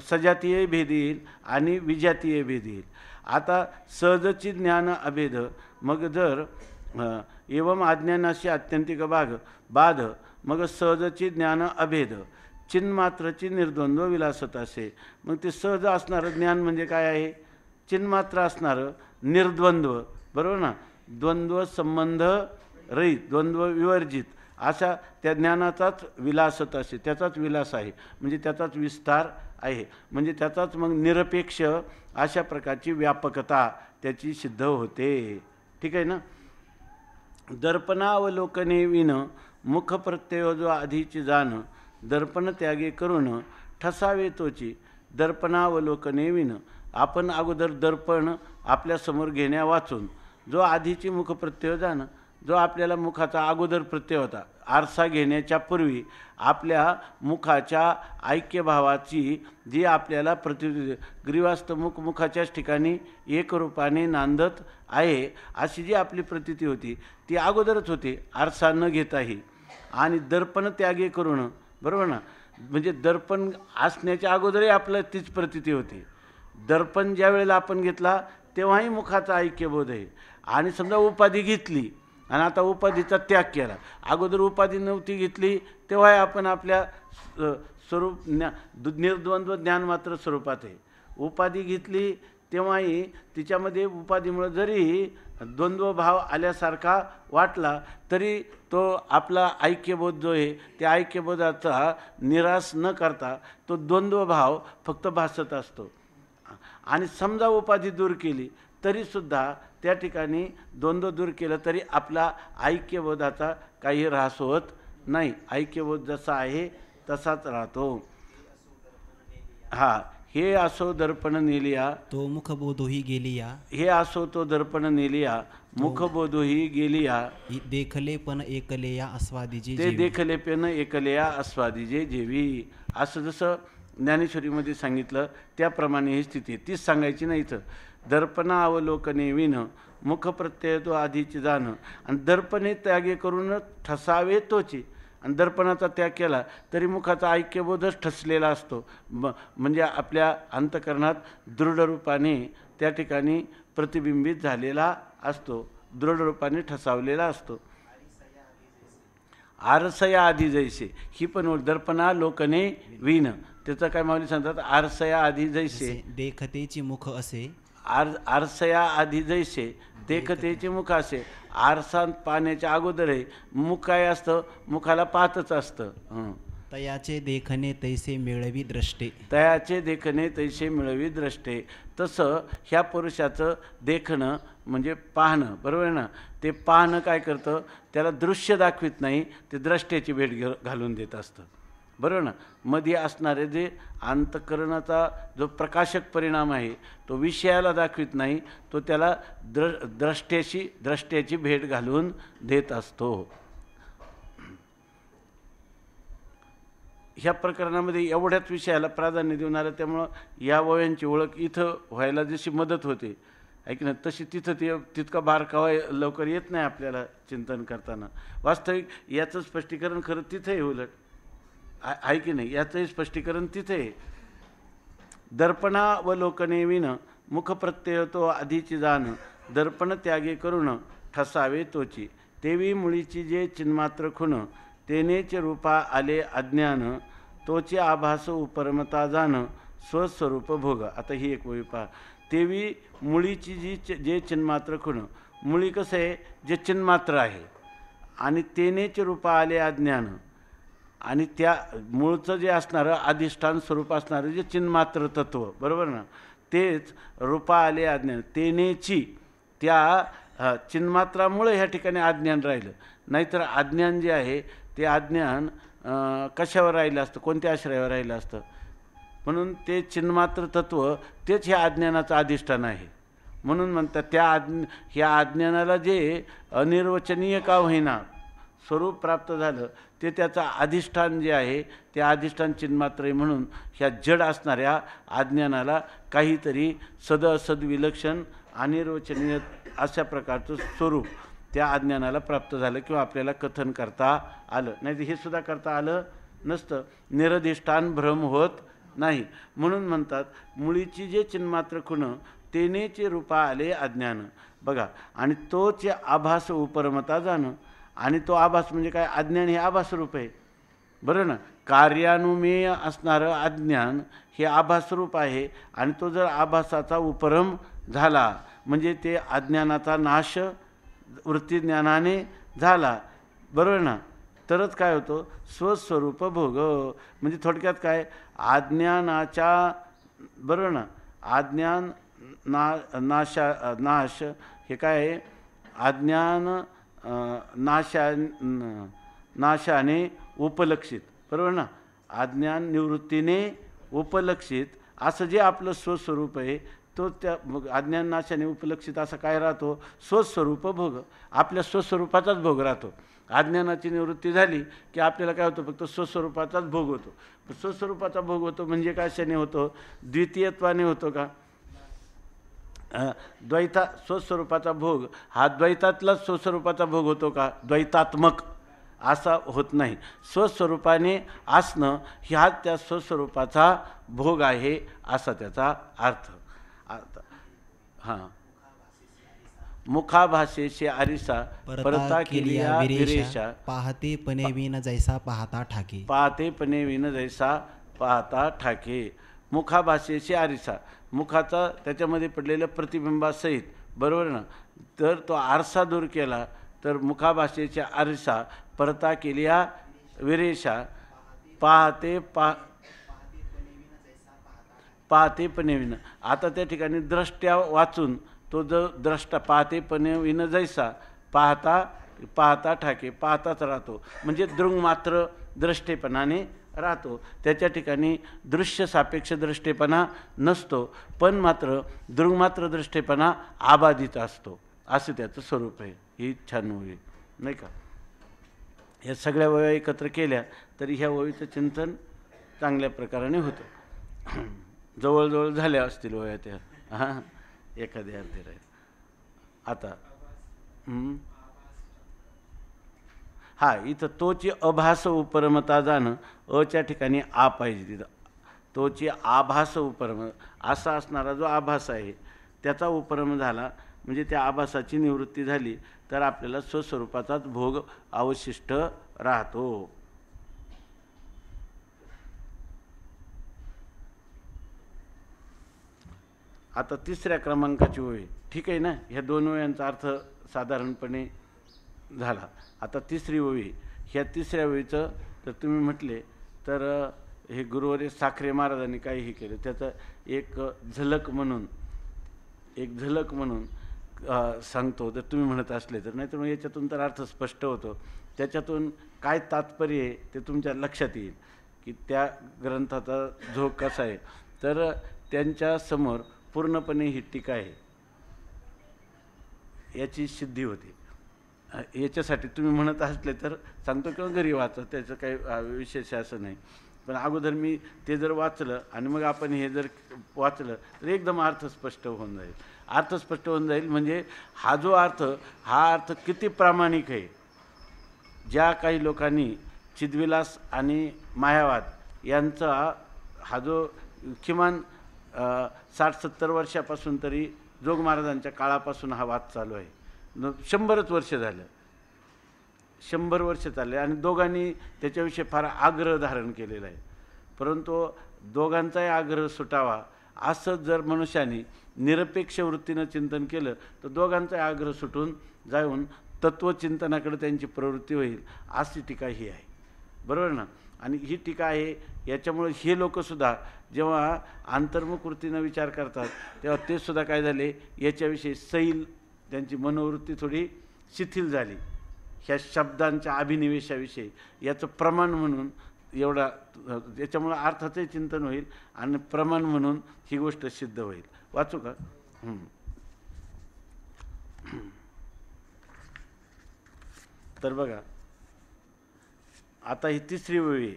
सजातीय भेद येईल आणि विजातीय भेद येईल. आता सहजची ज्ञान अभेद, मग जर एवं अज्ञानाशी आत्यंतिक बाध, मग सहजची ज्ञान अभेद, चिन्मात्रची निर्द्वंद्व विलासत असे. मग ते सहज असणारं ज्ञान म्हणजे काय आहे? चिन्मात्र असणारं निर्द्वंद्व, बरोबर ना? द्वंद्व संबंध रहित, द्वंद्व विवर्जित अशा त्या ज्ञानाचाच विलासत असे, त्याचाच विलास आहे म्हणजे त्याचाच विस्तार आहे म्हणजे त्याचाच मग निरपेक्ष अशा प्रकारची व्यापकता त्याची सिद्ध होते. ठीक आहे ना? दर्पणावलोकने विन मुख प्रत्यय जो आधीची जाण दर्पण त्यागे करून ठसावे तोची. दर्पणावलोकने विन आपण अगोदर दर्पण आपल्यासमोर घेण्या वाचून जो आधीची मुख प्रत्यय जाण जो आपल्याला मुखाचा अगोदर प्रत्यय होता आरसा घेण्याच्या पूर्वी आपल्या मुखाच्या ऐक्यभावाची जी आपल्याला ग्रीवास्त मुखाच्याच ठिकाणी एकरूपाने नांदत आहे अशी जी आपली प्रतीती होती ती अगोदरच होती आरसा न घेताही. आणि दर्पण त्यागे करून बरोबर ना, म्हणजे दर्पण असण्याच्या अगोदरही आपलं तीच प्रतीती होती. दर्पण ज्या वेळेला आपण घेतला तेव्हाही मुखाचा ऐक्यबोध आहे. आणि समजा उपाधी घेतली आणि आता उपाधीचा त्याग केला, अगोदर उपाधी नव्हती घेतली तेव्हा आपण आपल्या स्वरूप निर्द्वंद्व ज्ञान मात्र स्वरूपात आहे. उपाधी घेतली तेव्हाही तिच्यामध्ये उपाधीमुळे जरी द्वंद्व भाव आल्यासारखा वाटला तरी तो आपला ऐक्यबोध जो आहे त्या ऐक्यबोधाचा निराश न करता तो द्वंद्व भाव फक्त भासत असतो. आणि समजा उपाधी दूर केली तरीसुद्धा त्या ठिकाणी द्वंद्व दूर केलं तरी आपला ऐक्यबोधाचा काही ऱ्हास होत नाही. ऐक्यबोध जसा आहे तसाच राहतो. हा, हे असो दर्पण नेलिया तो मुखबोधोही गेलिया. हे असो तो दर्पण नेलिया मुखबोधोही गेलिया. देखले पण एकले या आस्वादिजे ते देखले पण एकलया आस्वादिजे जेवी. असं जसं ज्ञानेश्वरीमध्ये सांगितलं त्याप्रमाणे ही स्थिती तीच सांगायची नाही. इथं दर्पणा अवलोकने विन मुख प्रत्यय तो आधीची जाणं आणि दर्पणे त्यागे करून ठसावे तोची. आणि दर्पणाचा त्याग केला तरी मुखाचा ऐक्यबोधच ठसलेला असतो. म्हणजे आपल्या अंतकरणात दृढ रूपाने त्या ठिकाणी प्रतिबिंबित झालेला असतो, दृढ रूपाने ठसावलेला असतो. आरसया आधी जैसे ही पण दर्पणा लोकने विन त्याचं काय माऊली सांगतात. आरसया आधी जैसे देखतेची मुख असे. आरसया आधी जैसे देखतेचे मुख असे. आरसा पाहण्याच्या अगोदर आहे मुख काय असतं, मुखाला पाहतच असतं. तयाचे देखणे तैसे मिळवी द्रष्टे. तयाचे देखणे तैसे मिळवी द्रष्टे. तसं ह्या पुरुषाचं देखणं म्हणजे पाहणं बरोबर ना. ते पाहणं काय करतं, त्याला दृश्य दाखवित नाही, ते द्रष्ट्याची भेट घालून देत असतं बरोबर ना. मध्ये असणारे जे अंतःकरणाचा जो प्रकाशक परिणाम आहे तो विषयाला दाखवित नाही, तो त्याला द्रष्ट्याची भेट घालून देत असतो. ह्या प्रकरणामध्ये एवढ्याच विषयाला प्राधान्य देऊन आलं त्यामुळं या वयांची ओळख इथं व्हायला जशी मदत होते ऐक ना तशी तिथं तितका बारकावा लवकर येत नाही आपल्याला चिंतन करताना. वास्तविक याचं स्पष्टीकरण खरं तिथं आहे, उलट आहे की नाही, याचंही स्पष्टीकरण तिथे आहे. दर्पणावलोकने विन मुख प्रत्यय तो आधीची जाण दर्पण त्यागे करून ठसावे तोची. तेवी मुळीची जे चिन्मात्र खुण तेनेच रूपा आले अज्ञान तोचे आभास उपरमता जाण स्वस्वरूप भोग. आता ही एक ओळी पहा. तेवी मुळीची जे चिन्मात्र खुण, मुळी कसं आहे जे चिन्मात्र आहे आणि तेनेच रूपा आले अज्ञान आणि त्या मूळचं जे असणारं अधिष्ठान स्वरूप असणारं जे चिन्मात्र तत्व बरोबर ना, तेच रूपा आले अज्ञान. तेनेची त्या चिन्मात्रामुळे ह्या ठिकाणी अज्ञान राहिलं. नाहीतर अज्ञान जे आहे ते अज्ञान कशावर राहिलं असतं, कोणत्या आश्रयावर राहिलं असतं. म्हणून ते चिन्मात्र तत्व तेच ह्या अज्ञानाचं अधिष्ठान आहे. म्हणून म्हणतात ह्या अज्ञानाला जे अनिर्वचनीय का होईना स्वरूप प्राप्त झालं ते त्याचं अधिष्ठान जे आहे ते अधिष्ठान चिन्मात्र आहे. म्हणून ह्या जड असणाऱ्या अज्ञानाला काहीतरी सद विलक्षण अनिर्वचनीय अशा प्रकारचं स्वरूप त्या अज्ञानाला प्राप्त झालं किंवा आपल्याला कथन करता आलं. नाही तर हे सुद्धा करता आलं नसतं. निरधिष्ठान भ्रम होत नाही. म्हणून म्हणतात मुळीची जे चिन्मात्र खुण तेनेचे रूपा आले अज्ञान. बघा, आणि तोचे आभास उपरमता जाणं. आणि तो आभास म्हणजे काय, अज्ञान हे आभास रूप आहे बरं ना. कार्यानुमेय असणारं अज्ञान हे आभास रूप आहे आणि तो जर आभासाचा उपरम झाला म्हणजे ते अज्ञानाचा नाश वृत्तीज्ञानाने झाला बरोबर ना, तरच काय होतो स्वस्वरूप भोग. म्हणजे थोडक्यात काय, अज्ञानाच्या बरोबर ना, अज्ञान नाश हे काय आहे, अज्ञान नाशाने उपलक्षित, बरोबर ना? अज्ञान निवृत्तीने उपलक्षित असं जे आपलं स्वस्वरूप आहे, तो त्या अज्ञान नाशाने उपलक्षित असा काय राहतो? स्वस्वरूप भोग, आपल्या स्वस्वरूपाचाच भोग राहतो. अज्ञानाची निवृत्ती झाली की आपल्याला काय होतं? फक्त स्वस्वरूपाचाच भोग होतो. स्वस्वरूपाचा भोग होतो म्हणजे कशाने होतो? द्वितीयत्वाने होतो का? स्वस्वरूपाचा भोग हा द्वैतातलाच स्वस्वरूपाचा भोग होतो का? द्वैतात्मक असा होत नाही. स्वस्वरूपाने असणं ह्या त्या स्वस्वरूपाचा भोग आहे असा त्याचा अर्थ. हां, मुखाभाषेचे आरिसा परता केलिया विरेशा, पाहते पणे विन जैसा पाहता ठाके. पाहते पणे विन जैसा पाहता ठाके. मुखाभाषेचे आरिसा, मुखाचा त्याच्यामध्ये पडलेल्या प्रतिबिंबासहित, बरोबर ना? तर तो आरसा दूर केला तर मुखाभाषेच्या आरसा परता केलिया विरेशा, पाहते पणे. आता त्या ठिकाणी द्रष्ट्या वाचून तो जो द्रष्टा पाहते पणे विन जैसा पाहता ठाके, पाहताच राहतो म्हणजे दृंग मात्र द्रष्टेपणाने राहतो. त्याच्या ठिकाणी दृश्य सापेक्ष दृष्टेपणा नसतो, पण मात्र दृंगमात्र दृष्टेपणा आबाधित असतो, असं त्याचं स्वरूप आहे. ही छान ओवी नाही का? या सगळ्या ओव्या एकत्र केल्या तरी ह्या ओवीचं चिंतन चांगल्या प्रकाराने होतं. जवळजवळ झाल्या असतील ओव्या त्या. हां, एखाद्या अर्धी राहील. आता हा, इथं तोची अभास उपरमता जाणं, अच्या ठिकाणी आ पाहिजे. तिथं तोची आभास उपरम असा असणारा जो आभास आहे त्याचा उपरम झाला म्हणजे त्या आभासाची निवृत्ती झाली तर आपल्याला स्वस्वरूपाचाच भोग अवशिष्ट राहतो. आता तिसऱ्या क्रमांकाची ओवी, ठीक आहे ना? ह्या दोन ओव्यांचा अर्थ साधारणपणे झाला. आता तिसरी ओवी, ह्या तिसऱ्या ओवीचं तर तुम्ही म्हटले तर हे गुरुवारी साखरे महाराजांनी काहीही केलं त्याचं एक झलक म्हणून सांगतो तर तुम्ही म्हणत असले तर, नाही तर मग याच्यातून तर अर्थ स्पष्ट होतो. त्याच्यातून काय तात्पर्य आहे ते तुमच्या लक्षात येईल की त्या ग्रंथाचा झोक कसा आहे. तर त्यांच्यासमोर पूर्णपणे ही टीका आहे, याची सिद्धी होते. याच्यासाठी तुम्ही म्हणत असले तर सांगतो किंवा घरी वाचा, त्याचं काही विशेष असं नाही. पण अगोदर मी ते जर वाचलं आणि मग आपण हे जर वाचलं तर एकदम अर्थ स्पष्ट होऊन जाईल. अर्थ स्पष्ट होऊन जाईल म्हणजे हा जो अर्थ, हा अर्थ किती प्रामाणिक आहे. ज्या काही लोकांनी चिद्विलास आणि मायावाद यांचा हा जो किमान 60-70 वर्षापासून तरी जोग महाराजांच्या काळापासून हा वाद चालू आहे. 100 वर्ष झालं, 100 वर्ष चालले आणि दोघांनी त्याच्याविषयी फार आग्रह धारण केलेला आहे. परंतु दोघांचाही आग्रह सुटावा असं जर मनुष्याने निरपेक्ष वृत्तीनं चिंतन केलं तर दोघांचाही आग्रह सुटून जाऊन तत्वचिंतनाकडे त्यांची प्रवृत्ती होईल, अशी टीका ही आहे. बरोबर ना? आणि ही टीका आहे याच्यामुळे हे लोकसुद्धा जेव्हा अंतर्मुख वृत्तीनं विचार करतात तेव्हा ते सुद्धा काय झाले, याच्याविषयी सैल त्यांची मनोवृत्ती थोडी शिथिल झाली. ह्या शब्दांच्या अभिनिवेशाविषयी याचं प्रमाण म्हणून एवढा, याच्यामुळं अर्थाचंही चिंतन होईल आणि प्रमाण म्हणून ही गोष्ट सिद्ध होईल. वाचू का? तर बघा आता ही तिसरी ओवी,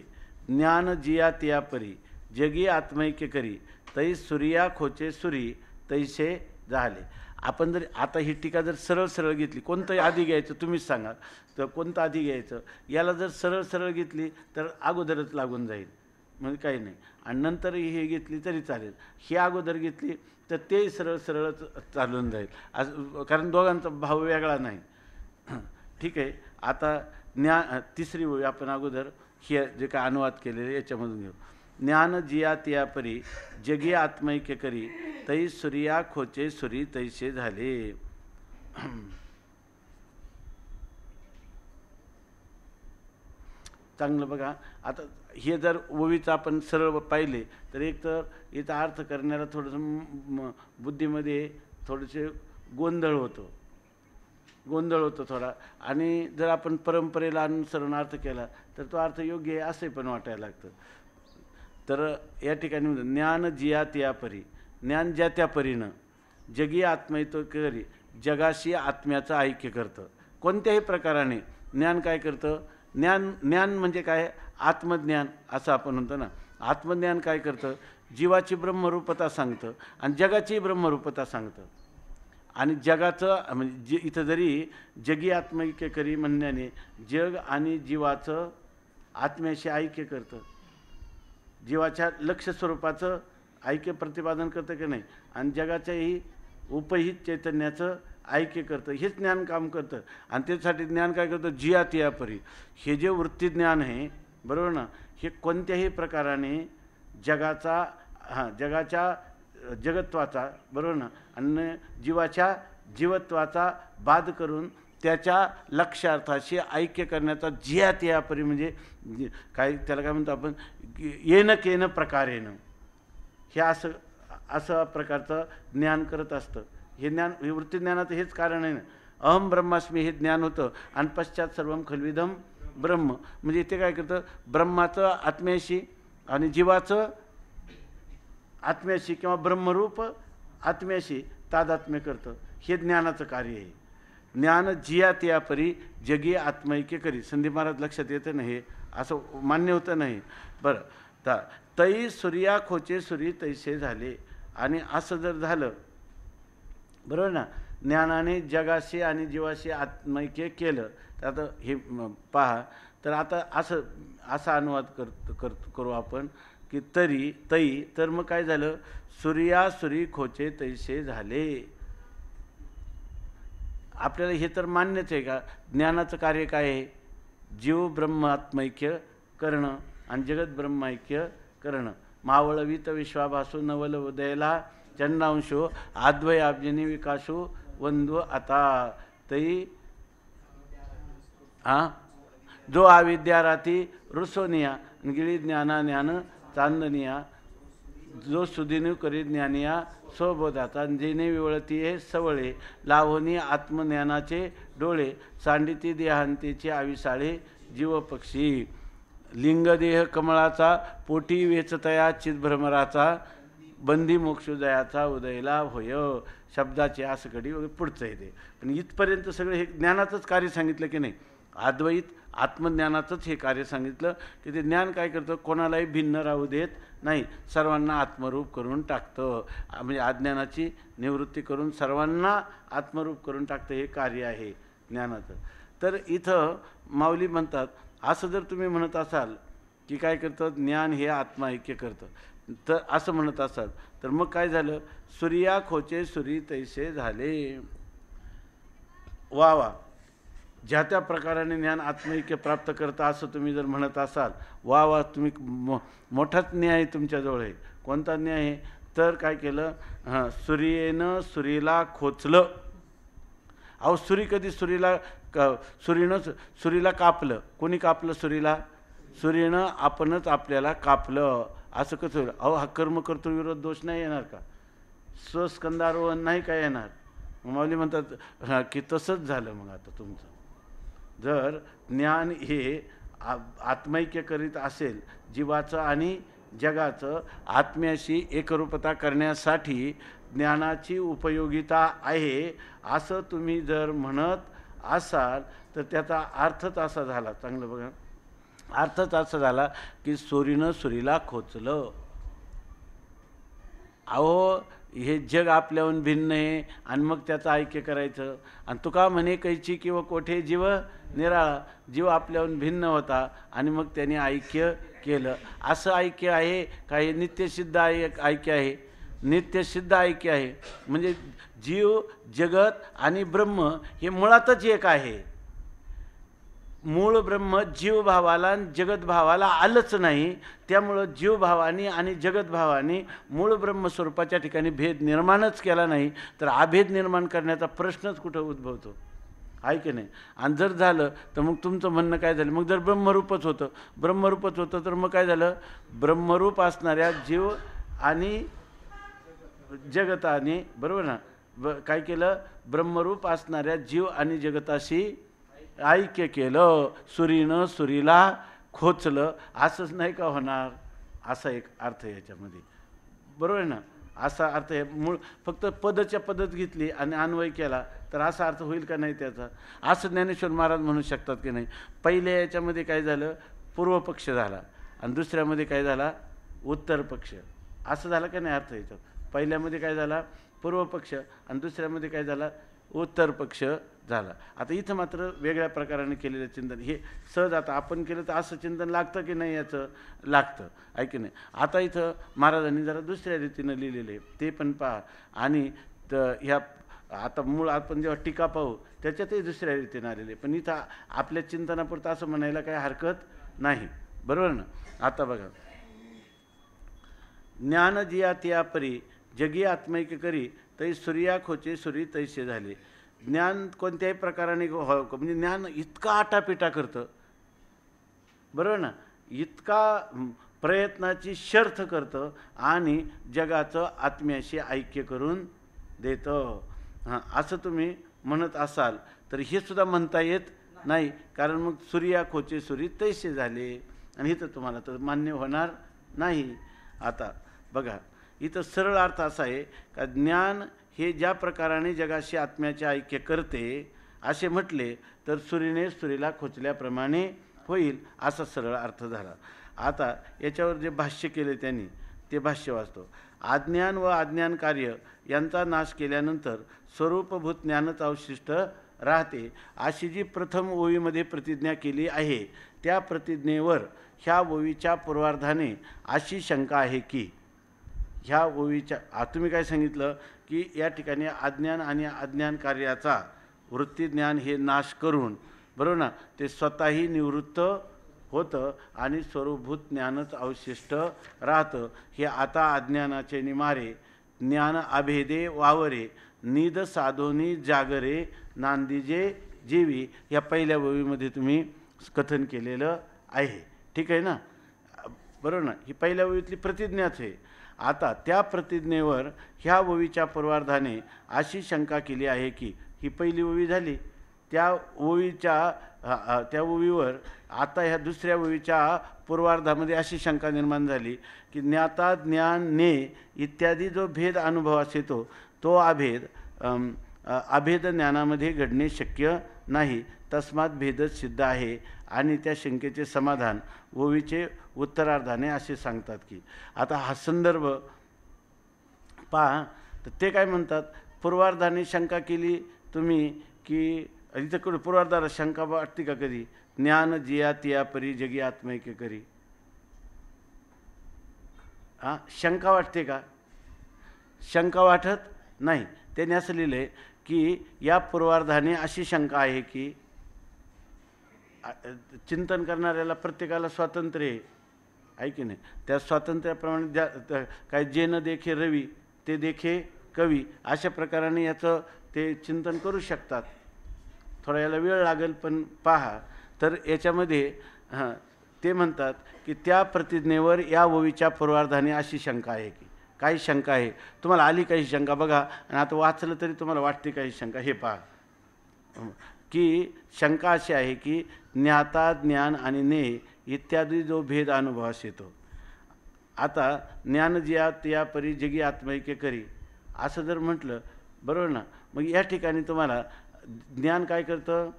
ज्ञान जिया तिया परी जगी आत्मैक्य करी तै सूर्या खोचे सुरी तैसे झाले. आपण जर आता ही टीका जर सरळ सरळ घेतली, कोणतं आधी घ्यायचं तुम्हीच सांगा, तर कोणतं आधी घ्यायचं, याला जर सरळ सरळ घेतली तर अगोदरच लागून जाईल म्हणजे काही नाही, आणि नंतर हे घेतली तरी चालेल. ही अगोदर घेतली तर तेही सरळ सरळच चालून जाईल, असं, कारण दोघांचा भाव वेगळा नाही. ठीक आहे. आता तिसरी ओवी आपण अगोदर हे जे काय अनुवाद केलेले याच्यामधून घेऊ. ज्ञान जिया तिया परी जगी आत्मैक्य करी तै सूर्या खोचे सुरी तैसे झाले. चांगलं बघा. आता हे जर ओवीचं आपण सरळ पाहिले तर एक तर याचा अर्थ करण्याला थोडंसं बुद्धीमध्ये थोडेसे गोंधळ होतो. गोंधळ होतो थोडा. आणि जर आपण परंपरेला अनुसरून अर्थ केला तर तो अर्थ योग्य आहे असे पण वाटायला लागतं. तर या ठिकाणी ज्ञान जिया त्या परी, ज्ञान ज्या त्या परीनं जगी आत्मयित्व करी, जगाशी आत्म्याचं ऐक्य करतं. कोणत्याही प्रकाराने ज्ञान काय करतं? ज्ञान म्हणजे काय? आत्मज्ञान असं आपण म्हणतो ना. आत्मज्ञान काय करतं? जीवाची ब्रह्मरूपता सांगतं आणि जगाची ब्रह्मरूपता सांगतं. आणि जगाचं म्हणजे इथं जरी जगी आत्मैक्य करी म्हणण्याने जग आणि जीवाचं आत्म्याशी ऐक्य करतं, जीवाच्या लक्ष स्वरूपाचं ऐक्य प्रतिपादन करतं की नाही, आणि जगाच्याही उपहित चैतन्याचं ऐक्य करतं. हेच ज्ञान काम करतं. आणि त्यासाठी ज्ञान काय करतं? जिया तिया परी. हे जे वृत्ती ज्ञान आहे, बरोबर ना, हे कोणत्याही प्रकाराने जगाच्या जगत्वाचा, बरोबर ना, आणि जीवाच्या जीवत्वाचा बाध करून त्याच्या लक्ष्यार्थाशी ऐक्य करण्याचा जिया तिया परी, म्हणजे काय त्याला काय म्हणतो आपण, येणं केनं प्रकारेनं, हे असं प्रकारचं ज्ञान करत असतं. हे ज्ञान, हे वृत्ती ज्ञानाचं हेच कारण आहे ना. अहम ब्रह्मास्मी हे ज्ञान होतं आणि पश्चात सर्वम खल्विदम ब्रह्म. म्हणजे इथे काय करतं? ब्रह्माचं आत्म्याशी आणि जीवाचं आत्म्याशी किंवा ब्रह्मरूप आत्म्याशी तादात्म्य करतं. हे ज्ञानाचं कार्य आहे. ज्ञान जिया त्या परी जगी आत्मैक्य करी. संदीप महाराज लक्षात येतं ना, हे असं मान्य होतं नाही. बरं, तई सूर्या खोचे सूर्य तैसे झाले. आणि असं जर झालं, बरोबर ना, ज्ञानाने जगाशी आणि जीवाशी आत्मैक्य केलं, तर आता हे पहा. तर आता असा अनुवाद करू आपण की तई, तर मग काय झालं? सूर्या सूर्य खोचे तैसे झाले. आपल्याला हे तर मान्यच आहे का? ज्ञानाचं कार्य काय आहे? जीव ब्रह्मात्मैक्य करणं आणि जगत ब्रह्मैक्य करणं. मावळवीत विश्वाभासू नवल उदयला चंडांशो आद्वय आब्जनी विकासो वंदू आता. तई जो आविद्या राती रुसोनिया गिळी ज्ञाना ज्ञान चांदनिया, जो सुदिनू करी ज्ञानिया स्वबोधाचा, जेने विवळती हे सवळे लावणी आत्मज्ञानाचे डोळे, सांडिती देहांतीचे आविसाळे जीवपक्षी. लिंगदेह कमळाचा पोटी वेचतया चिदभ्रमराचा, बंदी मोक्षोदयाचा उदयला होय. शब्दाचे आसकडी वगैरे पुढचं येते. पण इथपर्यंत सगळं हे ज्ञानाचंच कार्य सांगितलं की नाही. अद्वैत आत्मज्ञानाचंच हे कार्य सांगितलं की ते ज्ञान काय करतं? कोणालाही भिन्न राहू देत नाही, सर्वांना आत्मरूप करून टाकतं. म्हणजे अज्ञानाची निवृत्ती करून सर्वांना आत्मरूप करून टाकतं, हे कार्य आहे ज्ञानाचं. तर इथं माऊली म्हणतात, असं जर तुम्ही म्हणत असाल की काय करतं? ज्ञान हे आत्मा ऐक्य करतं, तर असं म्हणत असाल तर मग काय झालं? सूर्या खोचे सूर्य तैसे झाले. वा, ज्या त्या प्रकाराने ज्ञान आत्मैक्य प्राप्त करता असं तुम्ही जर म्हणत असाल, वा, तुम्ही मोठाच न्याय तुमच्याजवळ आहे. कोणता न्याय आहे? तर काय केलं? सूर्येनं सूर्यला खोचलं. अहो, सूर्य कधी सूर्यनं सूर्यला कापलं. कोणी कापलं सूर्यला? सूर्यनं आपणच आपल्याला कापलं. असं कसं होईल? अहो, हा कर्म करतो विरोध दोष नाही येणार का? स्वस्कंदारोहण नाही काय येणार? माऊली म्हणतात की तसंच झालं. मग आता तुमचं जर ज्ञान हे आत्मैक्य करीत असेल, जीवाचं आणि जगाचं आत्म्याशी एकरूपता करण्यासाठी ज्ञानाची उपयोगिता आहे असं तुम्ही जर म्हणत असाल तर त्याचा अर्थच असा झाला. चांगलं बघा, अर्थच असा झाला की सूर्यनं सूर्यला खोचलं. अहो, हे जग आपल्याहून भिन्न आहे आणि मग त्याचं ऐक्य करायचं. आणि तुका म्हणे कैची किंवा कोठे जीव निराळा. जीव आपल्याहून भिन्न होता आणि मग त्याने ऐक्य केलं. असं ऐक्य आहे का? हे नित्यसिद्ध ऐक्य आहे. नित्यसिद्ध ऐक्य आहे. म्हणजे जीव, जगत आणि ब्रह्म हे मुळातच एक आहे. मूळ ब्रह्म जीवभावाला जगतभावाला आलंच नाही. त्यामुळं जीवभावानी आणि जगतभावानी मूळ ब्रह्मस्वरूपाच्या ठिकाणी भेद निर्माणच केला नाही, तर अभेद निर्माण करण्याचा प्रश्नच कुठं उद्भवतो? आहे की नाही? आणि जर झालं तर मग तुमचं म्हणणं काय झालं? मग जर ब्रह्मरूपच होतं तर मग काय झालं? ब्रह्मरूप असणाऱ्या जीव आणि जगताने, बरोबर ना, काय केलं, ब्रह्मरूप असणाऱ्या जीव आणि जगताशी ऐक्य केलं, सुरीनं सुरीला खोचलं. असंच नाही का होणार, असा एक अर्थ आहे याच्यामध्ये, बरोबर आहे ना. असा अर्थ आहे. मूळ फक्त पदच्या पद्धत घेतली आणि अन्वय केला तर असा अर्थ होईल का नाही त्याचा, असं ज्ञानेश्वर महाराज म्हणू शकतात की नाही. पहिल्या याच्यामध्ये काय झालं, पूर्व पक्ष झाला आणि दुसऱ्यामध्ये काय झाला, उत्तर पक्ष. असं झालं का नाही अर्थ याच्यात. पहिल्यामध्ये काय झाला, पूर्व पक्ष आणि दुसऱ्यामध्ये काय झाला, उत्तर पक्ष झाला. आता इथं मात्र वेगळ्या प्रकाराने केलेलं चिंतन हे सहज आता आपण केलं तर असं चिंतन लागतं की नाही, याचं लागतं आहे की नाही. आता इथं महाराजांनी जरा दुसऱ्या रीतीनं लिहिलेलं आहे ते पण पहा. आणि ह्या आता मूळ आपण जेव्हा टीका पाहू त्याच्यातही दुसऱ्या रीतीनं आलेले, पण इथं आपल्या चिंतनापुरतं असं म्हणायला काही हरकत नाही, बरोबर ना. आता बघा, ज्ञान जिया तिया परी जगी आत्मैक्य करी तै सूर्या खोचे सुरी तैसे झाले. ज्ञान कोणत्याही प्रकाराने म्हणजे ज्ञान इतका आटापिटा करतं, बरोबर ना, इतका प्रयत्नाची शर्थ करतं आणि जगाचं आत्म्याशी ऐक्य करून देतं. हां, असं तुम्ही म्हणत असाल तर हे सुद्धा म्हणता येत नाही, कारण मग सूर्या खोचे सुरी तैसे झाले आणि इथं तुम्हाला तर मान्य होणार नाही. आता बघा, इथं सरळ अर्थ असा आहे का ज्ञान हे ज्या प्रकाराने जगाशी आत्म्याचे ऐक्य करते असे म्हटले तर सुरीने सुरीला खोचल्याप्रमाणे होईल, असा सरळ अर्थ झाला. आता याच्यावर जे भाष्य केले त्यांनी ते भाष्य वाचतो. अज्ञान व अज्ञान कार्य यांचा नाश केल्यानंतर स्वरूपभूत ज्ञानच अवशिष्ट राहते, अशी जी प्रथम ओवीमध्ये प्रतिज्ञा केली आहे त्या प्रतिज्ञेवर ह्या ओवीच्या पूर्वार्धाने अशी शंका आहे की ह्या ओवीच्या तुम्ही काय सांगितलं की या ठिकाणी अज्ञान आणि अज्ञान कार्याचा वृत्तीज्ञान हे नाश करून, बरोबर ना, ते स्वतःही निवृत्त होतं आणि स्वरूपभूत ज्ञानच अवशिष्ट राहतं. हे आता अज्ञानाचे निमारे ज्ञान अभेदे वावरे निद साधोनी जागरे नांदीजे जीवी या पहिल्या ओवीमध्ये तुम्ही कथन केलेलं आहे, ठीक आहे ना, बरोबर ना. ही पहिल्या ओवीतली प्रतिज्ञाच आहे. आता त्या प्रतिज्ञेवर ह्या ओवीच्या पूर्वार्धाने अशी शंका केली आहे की ही पहिली ओवी झाली, त्या ओवीवर आता ह्या दुसऱ्या ओवीच्या पूर्वार्धामध्ये अशी शंका निर्माण झाली की ज्ञाता ज्ञान ने इत्यादी जो भेद अनुभवास येतो तो अभेद ज्ञानामध्ये घडणे शक्य नाही, तस्मात भेदच सिद्ध आहे. आणि त्या शंकेचे समाधान ओवीचे उत्तरार्धाने असे सांगतात की आता हा संदर्भ पहा, तर ते काय म्हणतात, पूर्वार्धाने शंका केली तुम्ही की इथं पूर्वार्धाला शंका वाटते का कधी, ज्ञान जिया तिया परी जगी आत्मैक्य करी, हां शंका वाटते का, शंका वाटत नाही. त्याने असं लिहिलं आहे की या पूर्वार्धाने अशी शंका आहे की चिंतन करणाऱ्याला प्रत्येकाला स्वातंत्र्य आहे की नाही, त्या स्वातंत्र्याप्रमाणे काय जे न देखे रवी ते देखे कवी अशा प्रकाराने याचं ते चिंतन करू शकतात. थोडा याला वेळ लागेल पण पहा, तर याच्यामध्ये ते म्हणतात की त्या प्रतिज्ञेवर या ओवीच्या पूर्वार्धाने अशी शंका आहे की काही शंका आहे. तुम्हाला आली काही शंका बघा, आणि आता वाचलं तरी तुम्हाला वाटते काही शंका, हे पहा की शंका अशी आहे की ज्ञाता ज्ञान आणि ने इत्यादी जो भेद अनुभवास येतो. आता ज्ञान जिया तिया परी जगी आत्मैक्य करी असं जर म्हटलं, बरोबर ना, मग या ठिकाणी तुम्हाला ज्ञान काय करतं,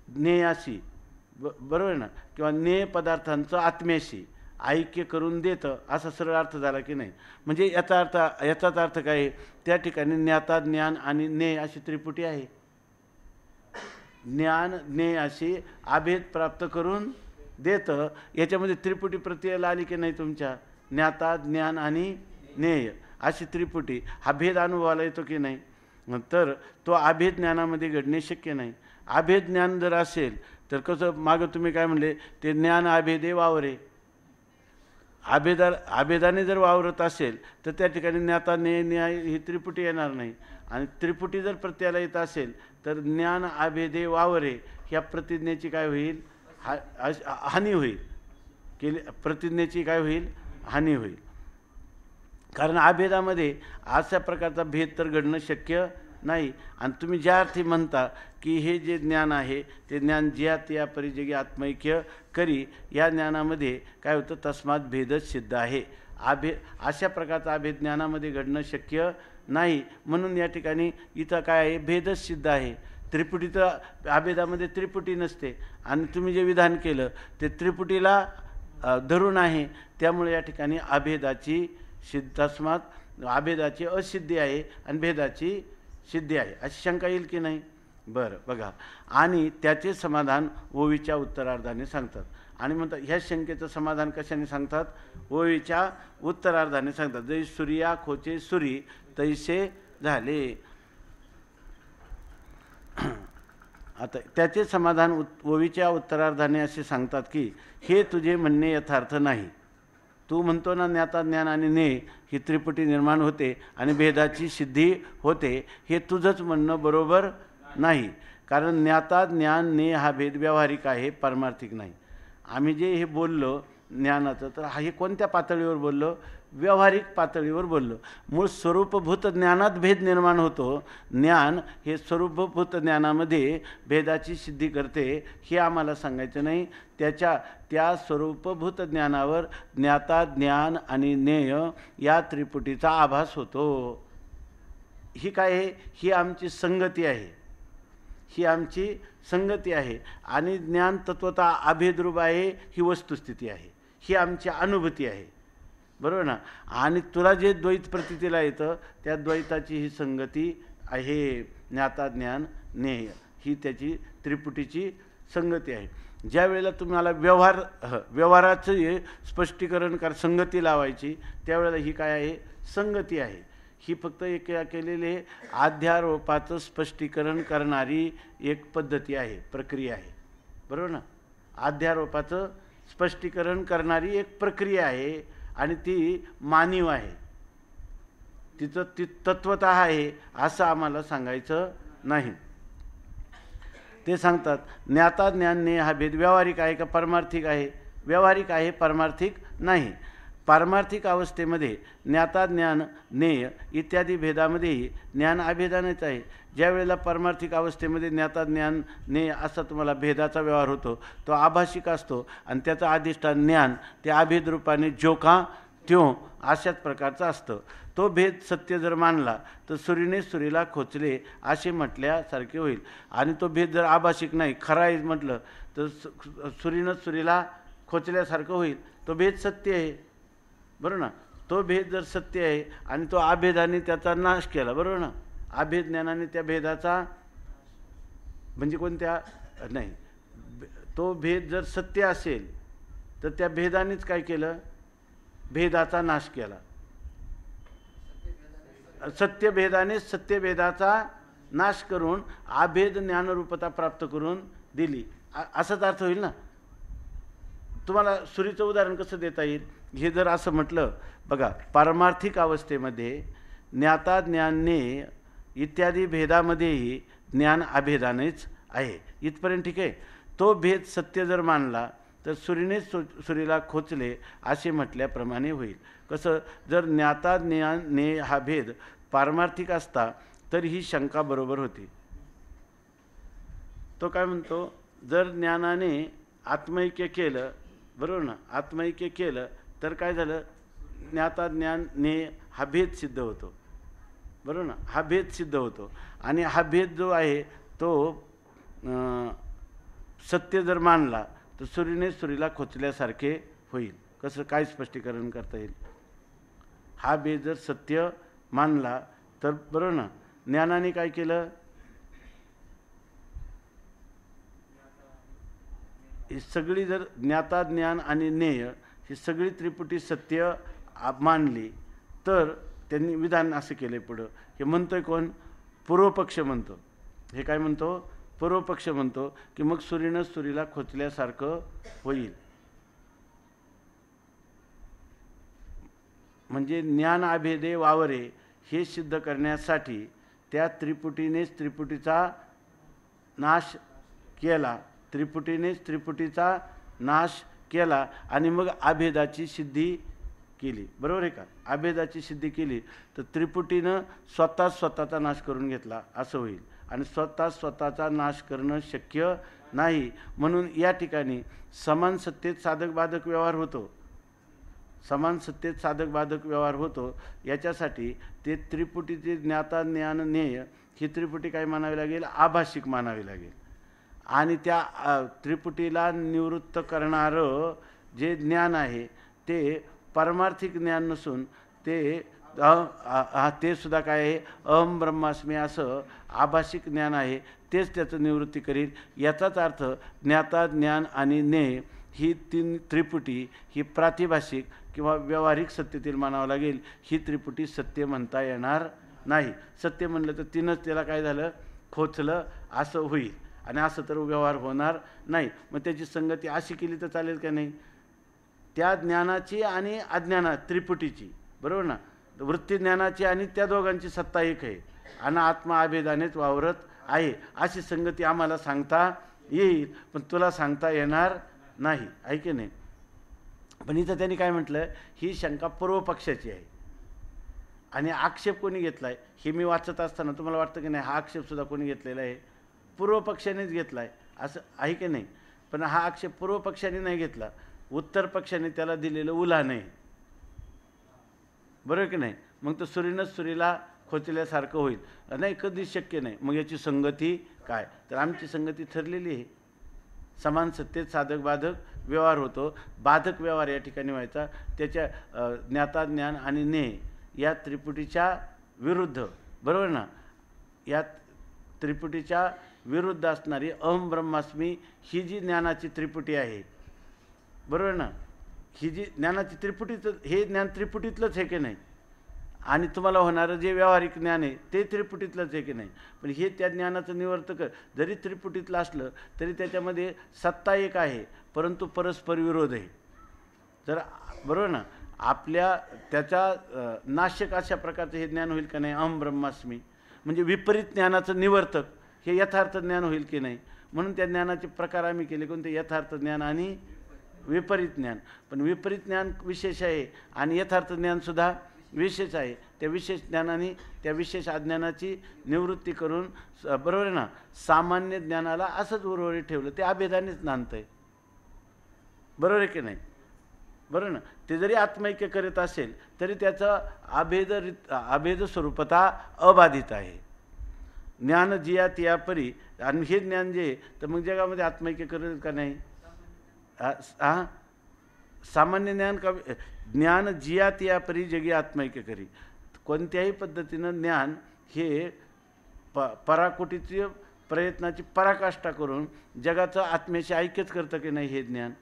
ज्ञेयाशी बरोबर ना, किंवा ज्ञेय पदार्थांचं आत्म्याशी ऐक्य करून देतं, असा सरळ अर्थ झाला की नाही. म्हणजे याचाच अर्थ काय आहे, त्या ठिकाणी ज्ञाता ज्ञान आणि ज्ञेय अशी त्रिपुटी आहे. ज्ञान ज्ञेय अशी अभेद प्राप्त करून देतं, याच्यामध्ये त्रिपुटी प्रत्ययाला आली की नाही तुमच्या, ज्ञाता ज्ञान आणि ज्ञेय अशी त्रिपुटी, हा भेद अनुभवाला येतो की नाही, तर तो अभेद ज्ञानामध्ये घडणे शक्य नाही. अभेद ज्ञान जर असेल तर कसं, मागं तुम्ही काय म्हणले, ते ज्ञान अभेदे वावरे, अभेदाने जर वावरत असेल तर त्या ठिकाणी ज्ञाता ज्ञेय न्याय ही त्रिपुटी येणार नाही. आणि त्रिपुटी जर प्रत्ययाला येत असेल तर ज्ञान अभेदे वावरे ह्या प्रतिज्ञेची काय होईल, हानी होईल, प्रतिज्ञेची काय होईल, हानी होईल. कारण अभेदामध्ये अशा प्रकारचा भेद तर घडणं शक्य नाही. आणि तुम्ही ज्या अर्थी म्हणता की हे जे ज्ञान आहे ते ज्ञान ज्यात या परिजगी आत्मैक्य करी, या ज्ञानामध्ये काय होतं, तस्मात भेदच सिद्ध आहे. अशा प्रकारचा अभेद ज्ञानामध्ये घडणं शक्य नाही. म्हणून या ठिकाणी इथं काय आहे, भेदच सिद्ध आहे. त्रिपुटीचं अभेदामध्ये त्रिपुटी नसते आणि तुम्ही जे विधान केलं ते त्रिपुटीला धरून आहे. त्यामुळे या ठिकाणी अभेदाची तस्मात अभेदाची असिद्धी आहे आणि भेदाची सिद्धी आहे, अशी शंका येईल की नाही. बरं बघा, आणि त्याचे समाधान ओवीच्या उत्तरार्धाने सांगतात. आणि म्हणतात ह्या शंकेचं समाधान कशाने सांगतात, ओवीच्या उत्तरार्धाने सांगतात. जै सूर्या खोचे सुरी तैसे झाले. आता त्याचे समाधान ओवीच्या उत्तरार्धाने असे सांगतात की हे तुझे म्हणणे यथार्थ नाही. तू म्हणतो ना ज्ञाता ज्ञान आणि ने ही त्रिपुटी निर्माण होते आणि भेदाची सिद्धी होते, हे तुझंच म्हणणं बरोबर नाही. कारण ज्ञाता ज्ञान ने हा भेद व्यावहारिक आहे, पारमार्थिक नाही. आम्ही जे हे बोललो ज्ञानाचं, तर हे कोणत्या पातळीवर बोललो, व्यावहारिक पातळीवर बोललो. मूळ स्वरूपभूत ज्ञानात भेद निर्माण होतो. ज्ञान हे स्वरूपभूत ज्ञानामध्ये भेदाची सिद्धी करते, हे आम्हाला सांगायचं नाही. त्या स्वरूपभूत ज्ञानावर ज्ञाता ज्ञान आणि ज्ञेय या त्रिपुटीचा आभास होतो. ही काय आहे, ही आमची संगती आहे, ही आमची संगती आहे. आणि ज्ञान तत्वता अभेदरूप आहे, ही वस्तुस्थिती आहे, ही आमची अनुभूती आहे, बरोबर ना. आणि तुला जे द्वैत प्रतीतीला येतं त्या द्वैताची ही संगती आहे. ज्ञाता ज्ञान ज्ञेय ही त्याची त्रिपुटीची संगती आहे. ज्या वेळेला तुम्हाला व्यवहाराचं स्पष्टीकरण संगती लावायची, त्यावेळेला ही काय आहे, संगती आहे. ही फक्त एक केलेले अध्यारोपाचं स्पष्टीकरण करणारी एक पद्धती आहे, प्रक्रिया आहे, बरोबर ना. अध्यारोपाचं स्पष्टीकरण करणारी एक प्रक्रिया आहे आणि ती मानीव आहे, तिचं ती तत्वतः आहे असं आम्हाला सांगायचं नाही. ते सांगतात ज्ञाता ज्ञानने हा भेद व्यावहारिक आहे का पारमार्थिक आहे. व्यावहारिक आहे, पारमार्थिक नाही. पारमार्थिक अवस्थेमध्ये ज्ञाता ज्ञान ज्ञेय इत्यादी भेदामध्येही ज्ञान अभेदानेच आहे. ज्या वेळेला पारमार्थिक अवस्थेमध्ये ज्ञाता ज्ञान ज्ञेय असा तुम्हाला भेदाचा व्यवहार होतो, तो आभाषिक असतो आणि त्याचं अधिष्ठान ज्ञान ते अभेद रूपाने जो का त्यों अशाच प्रकारचं असतं. तो भेद सत्य जर मानला तर सुरीने सुरीला खोचले असे म्हटल्यासारखे होईल. आणि तो भेद जर आभाषिक नाही, खरा आहे म्हटलं तर सुरीनं सुरीला खोचल्यासारखं होईल. तो भेद सत्य आहे, बरोबर ना. तो भेद जर सत्य आहे आणि तो अभेदाने त्याचा नाश केला, बरोबर ना. अभेद ज्ञानाने त्या भेदाचा म्हणजे कोणत्या नाही, तो भेद जर सत्य असेल तर त्या भेदानेच काय केलं, भेदाचा नाश केला. सत्य भेदाने सत्य भेदाचा नाश करून अभेद ज्ञानरूपता प्राप्त करून दिली, असाच अर्थ होईल ना. तुम्हाला सुरीचं उदाहरण कसं देता येईल, हे जर असं म्हटलं, बघा पारमार्थिक अवस्थेमध्ये ज्ञाता ज्ञानने इत्यादी भेदामध्येही ज्ञान अभेदानेच आहे, इथपर्यंत ठीक आहे. तो भेद सत्य जर मानला तर सुरीने सुरीला खोचले असे म्हटल्याप्रमाणे होईल. कसं, जर ज्ञाता ज्ञानने हा भेद पारमार्थिक असता तर ही शंका बरोबर होती. तो काय म्हणतो, जर ज्ञानाने आत्मैक्य केलं, बरोबर ना, आत्मैक्य केलं तर काय झालं, ज्ञाता ज्ञानने हा भेद सिद्ध होतो, बरोबर ना. हा भेद सिद्ध होतो आणि हा भेद जो आहे तो सत्य जर मानला तर सुरीने सुरीला खोचल्यासारखे होईल. कसं, काय स्पष्टीकरण करता येईल. हा भेद जर सत्य मानला तर, बरोबर ना, ज्ञानाने काय केलं, ही सगळी जर ज्ञाता ज्ञान आणि ज्ञेय ही सगळी त्रिपुटी सत्य मानली तर त्यांनी विधान असं केले पुढं. हे म्हणतोय कोण, पूर्वपक्ष म्हणतो. हे काय म्हणतो, पूर्वपक्ष म्हणतो की मग सुरीनं सुरीला खोचल्यासारखं होईल. म्हणजे ज्ञान अभेदे वावरे हे सिद्ध करण्यासाठी त्या त्रिपुटीनेच त्रिपुटीचा नाश केला, त्रिपुटीनेच त्रिपुटीचा नाश केला आणि मग अभेदाची सिद्धी केली, बरोबर आहे का? अभेदाची सिद्धी केली तर त्रिपुटीनं स्वतःचा नाश करून घेतला असं होईल, आणि स्वतःचा नाश करणं शक्य नाही. म्हणून या ठिकाणी समान सत्तेत साधक बाधक व्यवहार होतो, समान सत्तेत साधक बाधक व्यवहार होतो. याच्यासाठी ते त्रिपुटीचे ज्ञाता ज्ञान ज्ञेय ही त्रिपुटी काय मानावी लागेल? आभाषिक मानावी लागेल. आणि त्या त्रिपुटीला निवृत्त करणारं जे ज्ञान आहे ते पारमार्थिक ज्ञान नसून ते ते सुद्धा काय आहे? अहम ब्रह्मास्मी असं आभाषिक ज्ञान आहे, तेच त्याचं निवृत्ती करील. याचाच अर्थ ज्ञाता ज्ञान आणि ज्ञेय ही तीन त्रिपुटी ही प्रातिभाषिक किंवा व्यावहारिक सत्तेतील मानावं लागेल. ही त्रिपुटी सत्य म्हणता येणार नाही. सत्य म्हणलं तर तीनच त्याला काय झालं? खोचलं असं होईल, आणि असं तर व्यवहार होणार नाही. मग त्याची संगती अशी केली तर चालेल का नाही? त्या ज्ञानाची आणि अज्ञाना त्रिपुटीची, बरोबर ना, वृत्ती ज्ञानाची आणि त्या दोघांची सत्ता एक आहे, आणि आत्मा अभेदानेच वावरत आहे, अशी संगती आम्हाला सांगता येईल, पण तुला सांगता येणार नाही, आहे की नाही? पण इथं त्यांनी काय म्हटलं? ही शंका पूर्वपक्षाची आहे, आणि आक्षेप कोणी घेतला आहे हे मी वाचत असताना तुम्हाला वाटतं की नाही हा आक्षेपसुद्धा कोणी घेतलेला आहे? पूर्वपक्षानेच घेतला आहे, असं आहे की नाही? पण हा आक्षेप पूर्वपक्षाने नाही घेतला, उत्तर पक्षाने त्याला दिलेलं उलाहन आहे, बरोबर की नाही? मग तो सुरीनच सुरीला खोचल्यासारखं होईल, नाही कधीच शक्य नाही. मग याची संगती काय? तर आमची संगती ठरलेली आहे, समान सत्तेत साधक बाधक व्यवहार होतो. बाधक व्यवहार या ठिकाणी व्हायचा त्याच्या ज्ञाता ज्ञान आणि ज्ञेय या त्रिपुटीच्या विरुद्ध, बरोबर ना? या त्रिपुटीच्या विरुद्ध असणारी अहम ब्रह्मास्मी ही जी ज्ञानाची त्रिपुटी आहे, बरोबर ना, ही जी ज्ञानाची त्रिपुटीचं हे ज्ञान त्रिपुटीतलंच आहे की नाही? आणि तुम्हाला होणारं जे व्यावहारिक ज्ञान आहे ते त्रिपुटीतलंच आहे की नाही? पण हे त्या ज्ञानाचं निवर्तक जरी त्रिपुटीतलं असलं तरी त्याच्यामध्ये सत्ता एक आहे, परंतु परस्पर विरोध आहे. तर बरोबर ना, आपल्या त्याचा नाशक अशा प्रकारचं हे ज्ञान होईल का नाही? अहम ब्रह्मास्मी म्हणजे विपरीत ज्ञानाचं निवर्तक हे यथार्थ ज्ञान होईल की नाही? म्हणून त्या ज्ञानाचे प्रकार आम्ही केले, कोणते? यथार्थ ज्ञान आणि विपरीत ज्ञान. पण विपरीत ज्ञान विशेष आहे आणि यथार्थ ज्ञानसुद्धा विशेष आहे. त्या विशेष ज्ञानाने त्या विशेष अज्ञानाची निवृत्ती करून, बरोबर आहे ना, सामान्य ज्ञानाला असंच उर्वरित ठेवलं, ते अभेदानेच नांदतं आहे, बरोबर आहे की नाही? बरोबर ना, ते जरी आत्मैक्य करीत असेल तरी त्याचं अभेद स्वरूपता अबाधित आहे. ज्ञान जिया तिया परी, आणि हे ज्ञान जे तर मग जगामध्ये आत्मैक्य करेल का नाही? सामान्य ज्ञान का ज्ञान जिया तिया परी जगी आत्मैक्य करी. कोणत्याही पद्धतीनं ज्ञान हे पराकोटीची प्रयत्नाची पराकाष्ठा करून जगाचं आत्म्याशी ऐक्यच करतं की नाही? हे ज्ञान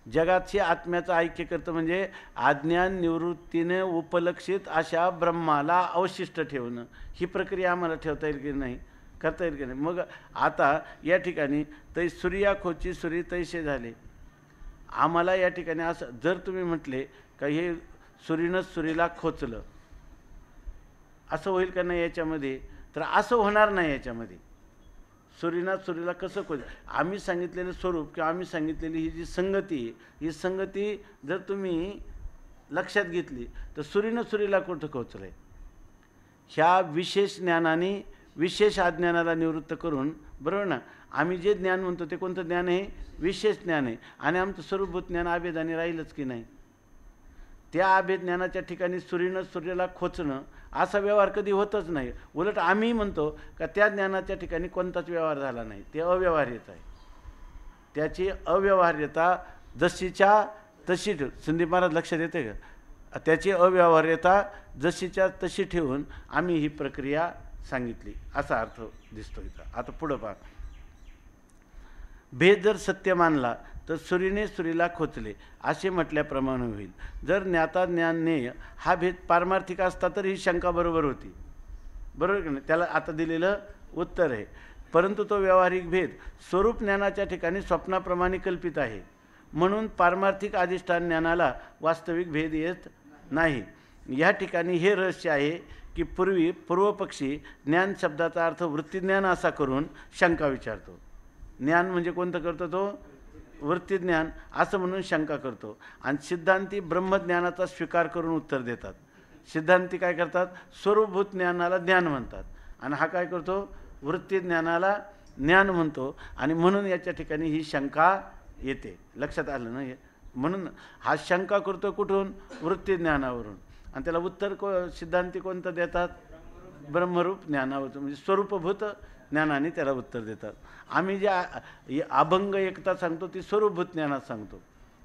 जगाची आत्म्याचं ऐक्य करतं, म्हणजे अज्ञान निवृत्तीने उपलक्षित अशा ब्रह्माला अवशिष्ट ठेवणं, ही प्रक्रिया आम्हाला ठेवता येईल की नाही? करता येईल की नाही? मग आता या ठिकाणी तै सूर्या खोची सूर्य तैसे झाले. आम्हाला या ठिकाणी असं जर तुम्ही म्हटले का हे सूर्यनंच सूर्यला खोचलं, असं होईल का नाही याच्यामध्ये? तर असं होणार नाही याच्यामध्ये. सूर्यनाथ सूर्याला कसं खोच, आम्ही सांगितलेलं स्वरूप किंवा आम्ही सांगितलेली ही जी संगती आहे, ही संगती जर तुम्ही लक्षात घेतली तर सूर्यनं सूर्याला कुठं खोचलं आहे? ह्या विशेष ज्ञानाने विशेष अज्ञानाला निवृत्त करून, बरोबर ना, आम्ही जे ज्ञान म्हणतो ते कोणतं ज्ञान आहे? विशेष ज्ञान आहे. आणि आमचं स्वरूपभूत ज्ञान अभेदाने राहीलच की नाही? त्या अभेद ज्ञानाच्या ठिकाणी सूर्यनं सूर्याला खोचणं असा व्यवहार कधी होतच नाही. उलट आम्ही म्हणतो का त्या ज्ञानाच्या ठिकाणी कोणताच व्यवहार झाला नाही, ते अव्यवहार्यता आहे. त्याची अव्यवहार्यता जशीच्या तशी ठेव, संदीप महाराज लक्षात येते का? त्याची अव्यवहार्यता जशीच्या तशी ठेवून आम्ही ही प्रक्रिया सांगितली, असा अर्थ दिसतो इथं. आता पुढं पहा, भेद जर सत्य मानला तर सूर्यने सूर्याला खोचले असे म्हटल्याप्रमाणे होईल. जर ज्ञाता ज्ञान ज्ञेय हा भेद पारमार्थिक असता तर ही शंका बरोबर होती, बरोबर की नाही? त्याला आता दिलेलं उत्तर आहे. परंतु तो व्यावहारिक भेद स्वरूप ज्ञानाच्या ठिकाणी स्वप्नाप्रमाणे कल्पित आहे, म्हणून पारमार्थिक अधिष्ठान ज्ञानाला वास्तविक भेद येत नाही. या ठिकाणी हे रहस्य आहे की पूर्वपक्षी ज्ञान शब्दाचा अर्थ वृत्तीज्ञान असा करून शंका विचारतो. ज्ञान म्हणजे कोणतं करतो तो? वृत्तीज्ञान असं म्हणून शंका करतो. आणि सिद्धांती ब्रह्मज्ञानाचा स्वीकार करून उत्तर देतात. सिद्धांती काय करतात, स्वरूपभूत ज्ञानाला ज्ञान म्हणतात आणि हा काय करतो, वृत्तीज्ञानाला ज्ञान म्हणतो. आणि म्हणून याच्या ठिकाणी ही शंका येते. लक्षात आलं ना? म्हणून हा शंका करतो कुठून, वृत्तीज्ञानावरून. आणि त्याला उत्तर सिद्धांती कोणतं देतात, ब्रह्मरूप ज्ञानावरचं, म्हणजे स्वरूपभूत ज्ञानाने त्याला उत्तर देतात. आम्ही जे अभंग एकता सांगतो ती स्वरूपभूत ज्ञानात सांगतो,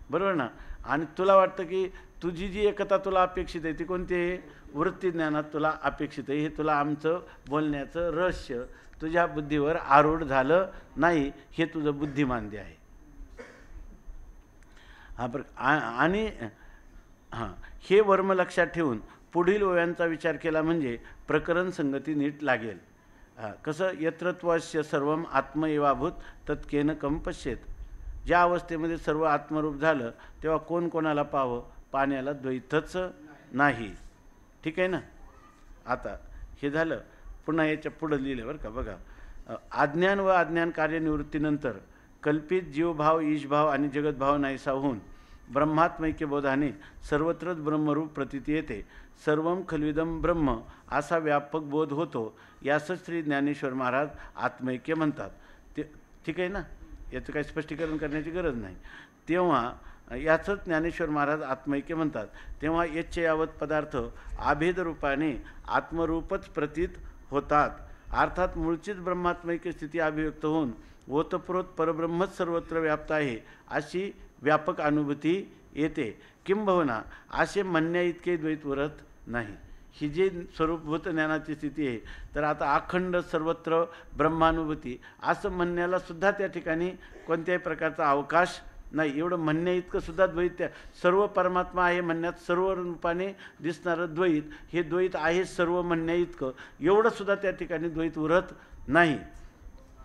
बरोबर ना? आणि तुला वाटतं की तुझी जी एकता तुला अपेक्षित आहे ती कोणती आहे, वृत्ती ज्ञानात तुला अपेक्षित आहे. हे तुला आमचं बोलण्याचं रहस्य तुझ्या बुद्धीवर आरूढ झालं नाही, हे तुझं बुद्धिमांद्य आहे. आणि हां, हे वर्म लक्षात ठेवून पुढील ओव्यांचा विचार केला म्हणजे प्रकरण संगती नीट लागेल. कसं, यत्रत्वस्य सर्वम आत्म एवाभूत तत्केन कम पश्येत. ज्या अवस्थेमध्ये सर्व आत्मरूप झालं तेव्हा कोण कोणाला पाहावं, पाण्याला द्वैतच नाही. ठीक आहे ना? आता हे झालं. पुन्हा याच्या पुढं लिहिलं बरं का, बघा. अज्ञान व अज्ञान कार्यनिवृत्तीनंतर कल्पित जीवभाव, ईशभाव आणि जगतभाव नाहीसा होऊन ब्रह्मात्मैक्य बोधाने सर्वत्रच ब्रह्मरूप प्रतीती येते. सर्वम खल्विदम ब्रह्म असा व्यापक बोध होतो. यासच श्री ज्ञानेश्वर महाराज आत्मैक्य म्हणतात. ते ठीक आहे ना? याचं काही स्पष्टीकरण करण्याची गरज नाही. तेव्हा याचंच ज्ञानेश्वर महाराज आत्मैक्य म्हणतात. तेव्हा यच्च यावत पदार्थ आभेद रूपाने आत्मरूपच प्रतीत होतात. अर्थात मूळचीच ब्रह्मात्मैक्य स्थिती अभिव्यक्त होऊन ओतप्रोत परब्रह्मच सर्वत्र व्याप्त आहे अशी व्यापक अनुभूती येते. किंबहुना असे म्हणण्या इतके द्वैत उरत नाही. ही जी स्वरूपभूत ज्ञानाची स्थिती आहे, तर आता अखंड सर्वत्र ब्रह्मानुभूती असं म्हणण्याला सुद्धा त्या ठिकाणी कोणत्याही प्रकारचा अवकाश नाही. एवढं म्हणण्या इतकं सुद्धा द्वैत, सर्व परमात्मा आहे म्हणण्यात सर्व रूपाने दिसणारं द्वैत, हे द्वैत आहे सर्व म्हणण्या इतकं, एवढं सुद्धा त्या ठिकाणी द्वैत उरत नाही.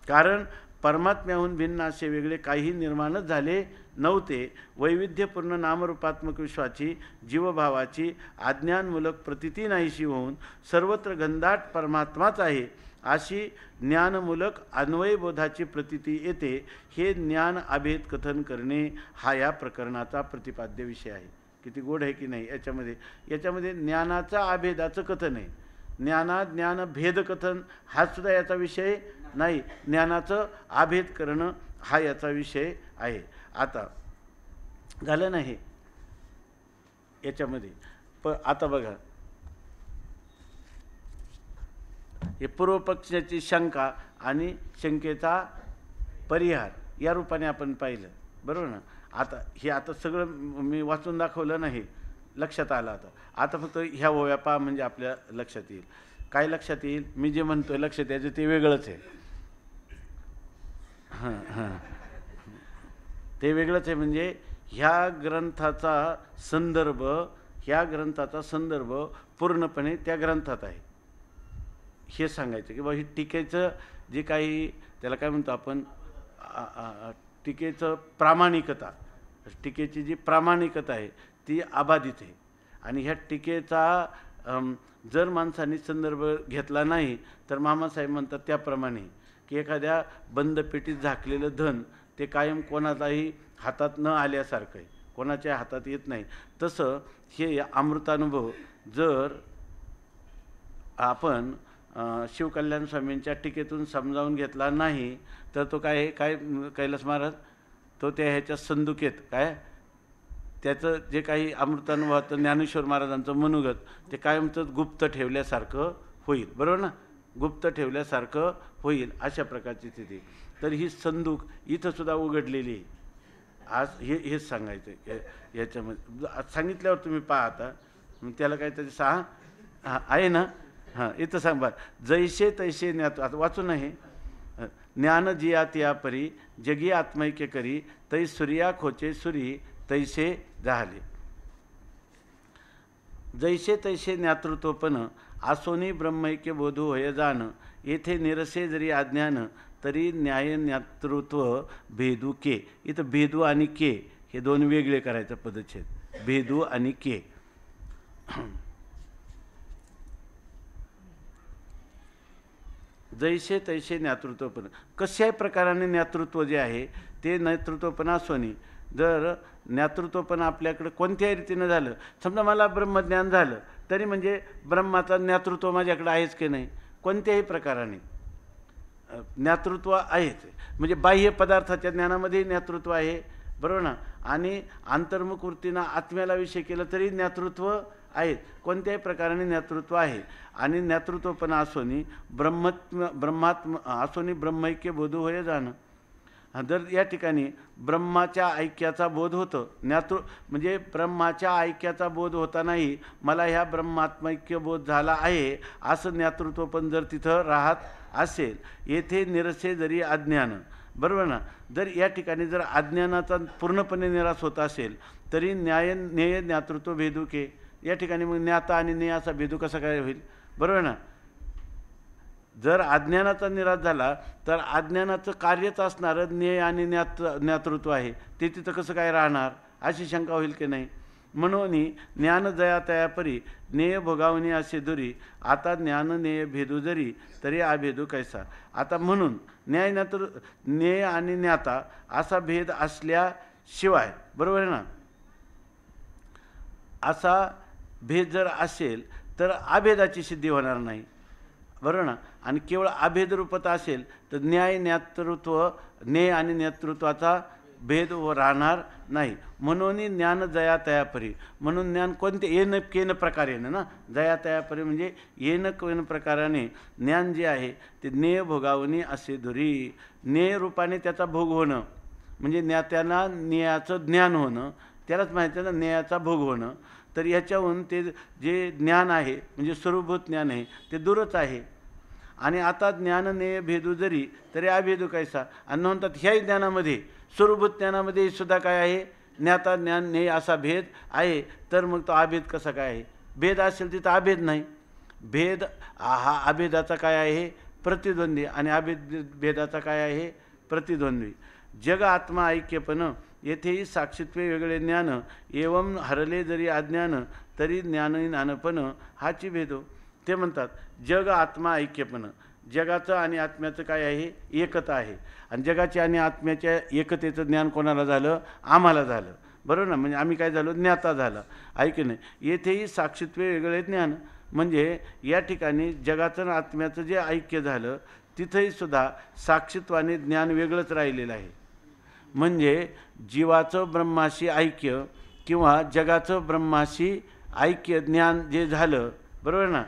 कारण परमात्म्याहून भिन्न असे वेगळे काही निर्माणच झाले नव्हते. वैविध्यपूर्ण नामरूपात्मक विश्वाची, जीवभावाची अज्ञानमूलक प्रतीती नाहीशी होऊन सर्वत्र घनदाट परमात्माच आहे अशी ज्ञानमूलक अन्वयबोधाची प्रतीती येते. हे ज्ञान अभेद कथन करणे हा या प्रकरणाचा प्रतिपाद्य विषय आहे. किती गोड आहे की नाही? याच्यामध्ये ज्ञानाचा अभेदाचं कथन आहे. ज्ञान भेद कथन हा सुद्धा याचा विषय नाही. ज्ञानाचं अभेद करणं हा याचा विषय आहे. आता झालं नाही याच्यामध्ये. आता बघा, हे पूर्वपक्षाची शंका आणि शंकेचा परिहार या रूपाने आपण पाहिलं, बरोबर ना? आता सगळं मी वाचून दाखवलं नाही, लक्षात आलं. आता फक्त ह्या ओव्या पहा म्हणजे आपल्या लक्षात येईल. काय लक्षात येईल? मी जे म्हणतोय लक्षात यायचं ते वेगळंच आहे. ते वेगळंच आहे. म्हणजे ह्या ग्रंथाचा संदर्भ पूर्णपणे त्या ग्रंथात आहे हे सांगायचं. की बा ही टीकेचं जे काही त्याला काय म्हणतो आपण, टीकेचं प्रामाणिकता, टीकेची जी प्रामाणिकता आहे ती अबाधित आहे. आणि ह्या टीकेचा जर माणसांनी संदर्भ घेतला नाही तर मामासाहेब म्हणतात त्याप्रमाणे की एखाद्या बंद पेटीत झाकलेलं धन ते कायम कोणाचाही हातात न आल्यासारखं आहे, कोणाच्या हातात येत नाही. तसं हे अमृतानुभव जर आपण शिवकल्याण स्वामींच्या टीकेतून समजावून घेतला नाही तर तो काय कैलास महाराज तो त्या ह्याच्या संदुकेत काय त्याचं जे काही अमृतानुभवाचं ज्ञानेश्वर महाराजांचं मनोगत ते कायमचंच गुप्त ठेवल्यासारखं होईल, बरोबर ना? गुप्त ठेवल्यासारखं होईल अशा प्रकारची स्थिती. तर ही संदूक इथं सुद्धा उघडलेली आहे. आज हेच सांगायचं याच्यामध्ये. सांगितल्यावर तुम्ही पहा आता त्याला काहीतरी आहे ना. हां, इथं सांग बा, जैसे तैसे ज्ञात. आता वाचू नये. ज्ञान जिया तिया परी जगी आत्मैक्य करी तै सूर्या खोचे सुरी तैसे झाले. जैसे तैसे ज्ञातृत्वपण आसोनी ब्रह्मैक्य बोधू होय जाण. येथे निरसे जरी अज्ञान तरी न्याय ज्ञातृत्व भेदू के. इथं भेदू आणि के हे दोन वेगळे करायचं पदच्छेद. भेदू आणि के. जैसे तैसे ज्ञातृत्व पण कशाही प्रकाराने ज्ञातृत्व जे आहे ते नेतृत्वपण असोनी. जर ज्ञातृत्वपण आपल्याकडं कोणत्याही रीतीनं झालं, समजा मला ब्रह्मज्ञान झालं तरी म्हणजे ब्रह्माचा ज्ञातृत्व माझ्याकडं आहेच की नाही, कोणत्याही प्रकाराने ज्ञातृत्व आहेच. म्हणजे बाह्य पदार्थाच्या ज्ञानामध्येही ज्ञातृत्व आहे, बरोबर ना. आणि अंतर्मुख वृत्तीनं आत्म्याला विषय केलं तरी ज्ञातृत्व आहेत, कोणत्याही प्रकाराने ज्ञातृत्व आहे. आणि ज्ञातृत्वपण असोनी ब्रह्मात्म असोनी ब्रह्मैक्य बोध होय जाणं. जर या ठिकाणी ब्रह्माच्या ऐक्याचा बोध होतं, म्हणजे ब्रह्माच्या ऐक्याचा बोध होतानाही मला ह्या ब्रह्मात्मैक्य बोध झाला आहे असं ज्ञातृत्व पण जर तिथं राहत असेल, येथे निरसे जरी अज्ञान, बरोबर ना. जर या ठिकाणी जर अज्ञानाचा पूर्णपणे निराश होत असेल तरी ज्ञेय ज्ञातृत्व भेदुके. या ठिकाणी मग ज्ञाता आणि ज्ञेय असा भेदू कसा काय होईल, बरोबर ना. जर अज्ञानाचा निराश झाला तर अज्ञानाचं कार्यच असणारं ज्ञेय आणि ज्ञातृत्व आहे, ते तिथं कसं काय राहणार, अशी शंका होईल की नाही. म्हणून ज्ञान जया तया परी ज्ञेय भोगावणी असे दुरी, आता ज्ञान ज्ञेय भेदू जरी तरी अभेदू कैसा. आता म्हणून ज्ञेय आणि ज्ञाता असा भेद असल्याशिवाय, बरोबर आहे ना, असा भेद जर असेल तर अभेदाची सिद्धी होणार नाही, बरोबर ना. आणि केवळ अभेद रूपात असेल तर ज्ञेय आणि नेतृत्वाचा भेद राहणार नाही. म्हणून ज्ञान जया तया परी, म्हणून ज्ञान कोणते येन केन प्रकारेनं ना, जया तया परी म्हणजे येन केन प्रकाराने ज्ञान जे आहे ते ज्ञेय भोगावणी असे दुरी. ज्ञेय रूपाने त्याचा भोग होणं म्हणजे ज्ञात्याला ज्ञेयाचं ज्ञान होणं, त्यालाच माहिती आहे ना, ज्ञेयाचा भोग होणं. तर याच्याहून ते जे ज्ञान आहे म्हणजे स्वरूभूत ज्ञान आहे ते दूरच आहे. आणि आता ज्ञान ज्ञेय भेदू जरी तरी अभेदू कैसा. आणि म्हणतात ह्याही ज्ञानामध्ये स्वरूभूत ज्ञानामध्ये सुद्धा काय आहे, ज्ञाता ज्ञान ज्ञेय असा भेद आहे. तर मग तो अभेद कसा काय आहे, भेद असेल तिथं अभेद नाही. भेद हा अभेदाचा काय आहे, प्रतिद्वंद्वी, आणि भेदाचा काय आहे, प्रतिद्वंद्वी. जग आत्मा ऐक्यपण येथेही साक्षित्वे वेगळे ज्ञान, एवं हरले जरी अज्ञान तरी ज्ञानपण हाची भेदो. ते म्हणतात जग आत्मा ऐक्यपण, जगाचं आणि आत्म्याचं काय आहे, एकता आहे. आणि जगाच्या आणि आत्म्याच्या एकतेचं ज्ञान कोणाला झालं, आम्हाला झालं, बरोबर ना. म्हणजे आम्ही काय झालो, ज्ञाता झाला, ऐक नाही. येथेही साक्षित्वे वेगळे ज्ञान, म्हणजे या ठिकाणी जगाचं आणि आत्म्याचं जे ऐक्य झालं तिथेही सुद्धा साक्षित्वाने ज्ञान वेगळंच राहिलेलं आहे. म्हणजे जीवाचं ब्रह्माशी ऐक्य किंवा जगाचं ब्रह्माशी ऐक्य ज्ञान जे झालं, बरोबर ना,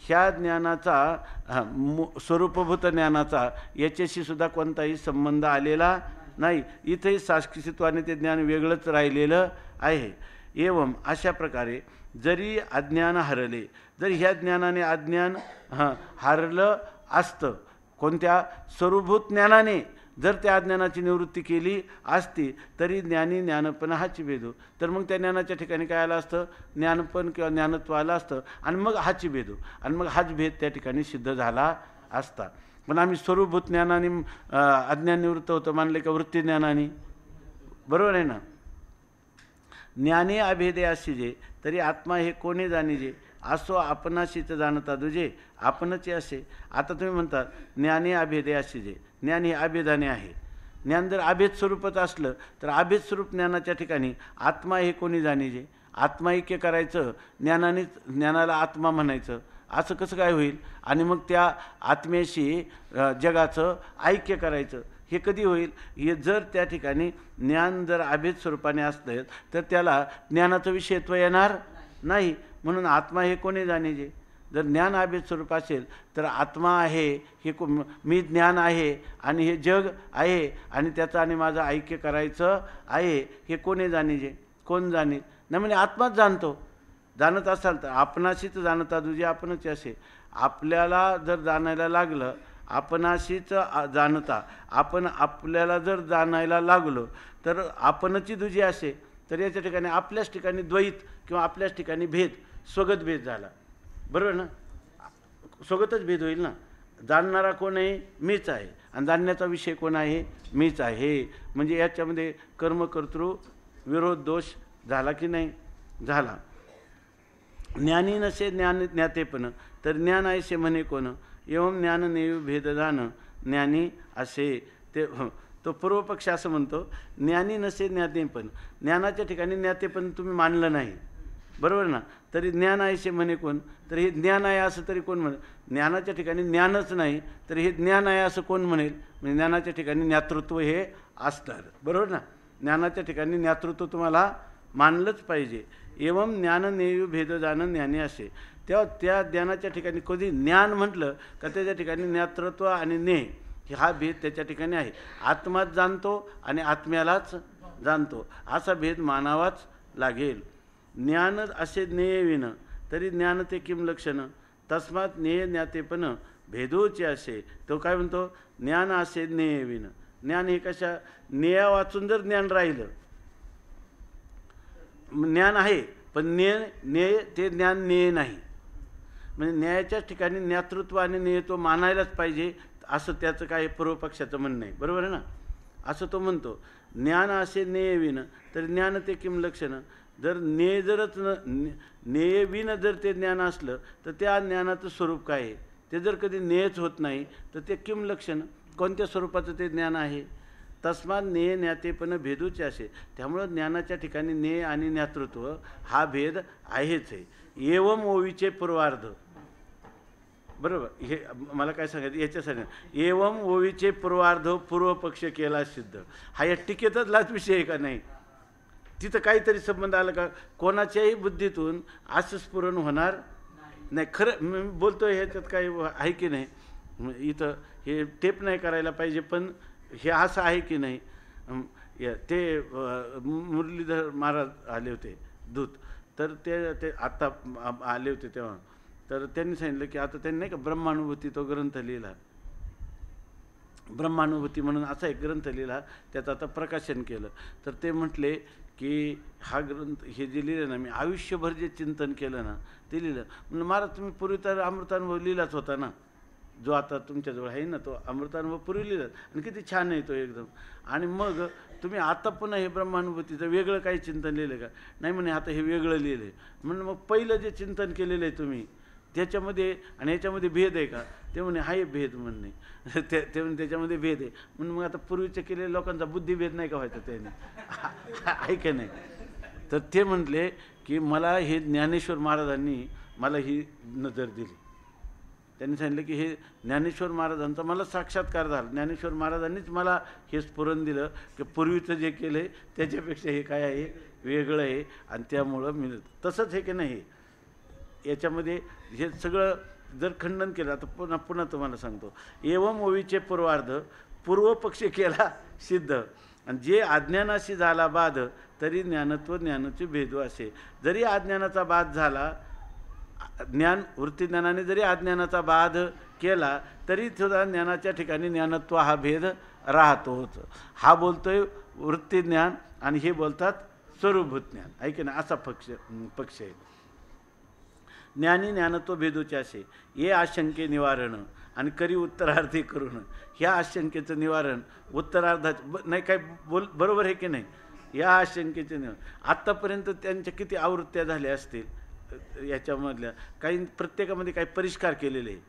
ह्या ज्ञानाचा स्वरूपभूत ज्ञानाचा याच्याशी सुद्धा कोणताही संबंध आलेला नाही. इथेही साक्षित्वाने ते ज्ञान वेगळंच राहिलेलं आहे. एवं अशा प्रकारे जरी अज्ञान हरले, जर ह्या ज्ञानाने अज्ञान हरलं असतं, कोणत्या स्वरूभूत ज्ञानाने जर त्या अज्ञानाची निवृत्ती केली असती तरी ज्ञानी ज्ञानपण हाची भेदो. तर मग त्या ज्ञानाच्या ठिकाणी काय आलं असतं, ज्ञानपण किंवा ज्ञानत्व आलं असतं, आणि मग हाची भेदो, आणि मग हाच भेद त्या ठिकाणी सिद्ध झाला असता. पण आम्ही स्वरूभूत ज्ञानाने अज्ञान निवृत्त होतं मानले का वृत्ती ज्ञानाने, बरोबर आहे ना. ज्ञाने अभेदे असिजे तरी आत्मा हे कोणी जाणीजे, असो आपणाशीच जाणता दुजे आपणच असे. आता तुम्ही म्हणता ज्ञाने अभेदे असिजे, ज्ञान हे अभेदाने आहे. ज्ञान जर अभेद स्वरूपात असलं तर अभेद स्वरूप ज्ञानाच्या ठिकाणी आत्मा हे कोणी जाणीजे, आत्मा ऐक्य करायचं, ज्ञानाला आत्मा म्हणायचं, असं कसं काय होईल. आणि मग त्या आत्म्याशी जगाचं ऐक्य करायचं, हे कधी होईल. हे जर त्या ठिकाणी ज्ञान जर अभेद स्वरूपाने असलं तर त्याला ज्ञानाचं विषयत्व येणार नाही. म्हणून आत्मा हे कोणी जाणीजे, जर ज्ञान अभेद स्वरूप असेल तर आत्मा आहे हे मी ज्ञान आहे आणि हे जग आहे आणि त्याचं आणि माझं ऐक्य करायचं आहे हे कोणी जाणीजे, कोण जाणील नाही. म्हणजे आत्माच जाणतो. जाणत असाल तर आपणाशीच जाणता दुजे आपणच असे. आपल्याला जर जाणायला लागलं, आपणाशीच जाणता आपण आपल्याला जर जाणायला लागलो तर आपणची दुजी असे. तर याच्या ठिकाणी आपल्याच ठिकाणी द्वैत किंवा आपल्याच ठिकाणी भेद, स्वगत भेद झाला, बरोबर ना. स्वगतच भेद होईल ना. जाणणारा कोण आहे, मीच आहे, आणि जाणण्याचा विषय कोण आहे, मीच आहे. म्हणजे याच्यामध्ये कर्मकर्तृ विरोध दोष झाला की नाही, झाला. ज्ञानी नसे ज्ञान ज्ञातेपण तर ज्ञान ऐसे म्हणे कोण, एवं ज्ञान नेव भेद जाण ज्ञानी असे. ते तो पूर्वपक्ष असं म्हणतो, ज्ञानी नसे ज्ञातेपण. ज्ञानाच्या ठिकाणी ज्ञातेपण तुम्ही मानलं नाही, बरोबर ना. तरी ज्ञान आहेसे म्हणे कोण, तर हे ज्ञान आहे असं तरी कोण म्हणेल. ज्ञानाच्या ठिकाणी ज्ञानच नाही तर हे ज्ञान आहे असं कोण म्हणेल. म्हणजे ज्ञानाच्या ठिकाणी ज्ञातृत्व हे असणार, बरोबर ना. ज्ञानाच्या ठिकाणी ज्ञातृत्व तुम्हाला मानलंच पाहिजे. एवं ज्ञान नेय भेद जाण ज्ञानी असे. तेव्हा त्या ज्ञानाच्या ठिकाणी कधी ज्ञान म्हटलं का त्याच्या ठिकाणी ज्ञातृत्व आणि ज्ञेय हा भेद त्याच्या ठिकाणी आहे. आत्माच जाणतो आणि आत्म्यालाच जाणतो असा भेद मानावाच लागेल. ज्ञान असे ज्ञेय विन तरी ज्ञान ते किम लक्षण तस्मात ज्ञेय ज्ञातेपण भेदोचे असे. तो काय म्हणतो, ज्ञान असे ज्ञेय विन. ज्ञान हे कशा, ज्ञेय वाचून जर ज्ञान राहिलं, ज्ञान आहे पण ज्ञेय ते ज्ञान ज्ञेय नाही. म्हणजे न्यायाच्या ठिकाणी ज्ञातृत्व आणि ज्ञेयत्व मानायलाच पाहिजे असं त्याचं काय पूर्वपक्षाचं म्हणणं आहे, बरोबर आहे ना. असं तो म्हणतो, ज्ञान असे ज्ञेयविन तर ज्ञान ते किम लक्षण. जर ज्ञेयविन जर ते ज्ञान असलं तर त्या ज्ञानाचं स्वरूप काय आहे. ते जर कधी ज्ञेयच होत नाही तर ते किम लक्षण, कोणत्या स्वरूपाचं ते ज्ञान आहे. तस्मात ज्ञेय ज्ञातेपण भेदूचे असे. त्यामुळं ज्ञानाच्या ठिकाणी ज्ञेय आणि ज्ञातृत्व हा भेद आहेच आहे. एवम ओवीचे पूर्वार्ध, बरोबर. हे मला काय सांगायचं याच्यासाठी, एवम ओवीचे पूर्वार्ध पूर्वपक्ष केला सिद्ध. हा या टिकेतच विषय आहे का नाही. तिथं काहीतरी संबंध आला का कोणाच्याही बुद्धीतून असं स्फुरण होणार नाही. खरं मी बोलतोय ह्याच्यात काही आहे की नाही. इथं हे टेप नाही करायला पाहिजे पण हे असं आहे की नाही. ते मुरलीधर महाराज आले होते दूत, तर ते आत्ता आले होते तेव्हा. तर त्यांनी सांगितलं की आता त्यांनी नाही का ब्रह्मानुभूती तो ग्रंथ लिहिला, ब्रह्मानुभूती म्हणून असा एक ग्रंथ लिहिला, त्याचं आता प्रकाशन केलं. तर ते म्हटले की हा ग्रंथ हे जे लिहिलं ना, मी आयुष्यभर जे चिंतन केलं ना ते लिहिलं. म्हणून महाराज तुम्ही पूर्वी तर अमृतानुभव लिहिलाच होता ना, जो आता तुमच्याजवळ आहे ना, तो अमृतानुभव पूर्वी लिहिला आणि किती छान आहे तो एकदम. आणि मग तुम्ही आता पुन्हा हे ब्रह्मानुभूतीचं वेगळं काही चिंतन लिहिलं का. नाही म्हणे आता हे वेगळं लिहिलं आहे. म्हणून मग पहिलं जे चिंतन केलेलं आहे तुम्ही त्याच्यामध्ये आणि याच्यामध्ये भेद आहे का. ते म्हणे हा भेद म्हणणे ते म्हणे त्याच्यामध्ये भेद आहे. म्हणून मग आता पूर्वीच्या केलेल्या लोकांचा बुद्धिभेद नाही का व्हायचा त्याने, आहे का नाही. तर ते म्हटले की मला हे ज्ञानेश्वर महाराजांनी मला ही नजर दिली. त्यांनी सांगितलं की हे ज्ञानेश्वर महाराजांचा मला साक्षात्कार झाला. ज्ञानेश्वर महाराजांनीच मला हे स्फुरण दिलं की पूर्वीचं जे केलं आहे त्याच्यापेक्षा हे काय आहे, वेगळं आहे. आणि त्यामुळं मी तसंच हे की नाही. याच्यामध्ये हे सगळं जर खंडन केलं, आता पुन्हा तुम्हाला सांगतो. एवम ओवीचे पूर्वार्ध पूर्वपक्ष केला सिद्ध. आणि जे अज्ञानाशी झाला बाध तरी ज्ञानत्व ज्ञानाचे भेदू असे. जरी अज्ञानाचा बाध झाला, ज्ञान वृत्तीज्ञानाने जरी अज्ञानाचा बाध केला तरी सुद्धा ज्ञानाच्या ठिकाणी ज्ञानत्व हा भेद राहतोच. हा बोलतोय वृत्तीज्ञान आणि हे बोलतात स्वरूभूत ज्ञान, आहे की नाही. असा पक्ष आहे. ज्ञानी ज्ञानत्व भेदूचे असे ये आशंके निवारण आणि करी उत्तरार्थी करून. ह्या आशंकेचं निवारण उत्तरार्धात नाही काय बरोबर आहे की नाही. या आशंकेचे निवारण आत्तापर्यंत त्यांच्या किती आवृत्त्या झाल्या असतील, याच्यामधल्या काही प्रत्येकामध्ये काही परिष्कार केलेले आहे.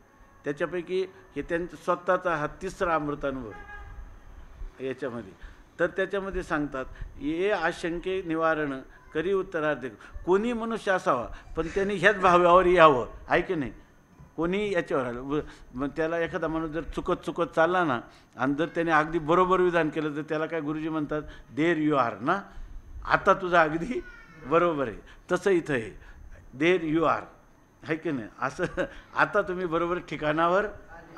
त्याच्यापैकी हे त्यांचा स्वतःचा हा तिसरा अमृतानुभव याच्यामध्ये. तर त्याच्यामध्ये सांगतात ये आशंके निवारण करी उत्तरार्ध. कोणी मनुष्य असावा पण त्यांनी ह्याच भाव्यावर यावं, आहे की नाही. कोणी याच्यावर आलं मग त्याला एखादा माणूस जर चुकत चालला ना आणि जर त्याने अगदी बरोबर विधान केलं तर त्याला काय गुरुजी म्हणतात, देर यू आर ना, आता तुझं अगदी बरोबर आहे. तसं इथं आहे, देर यू आर, आहे की नाही. असं आता तुम्ही बरोबर ठिकाणावर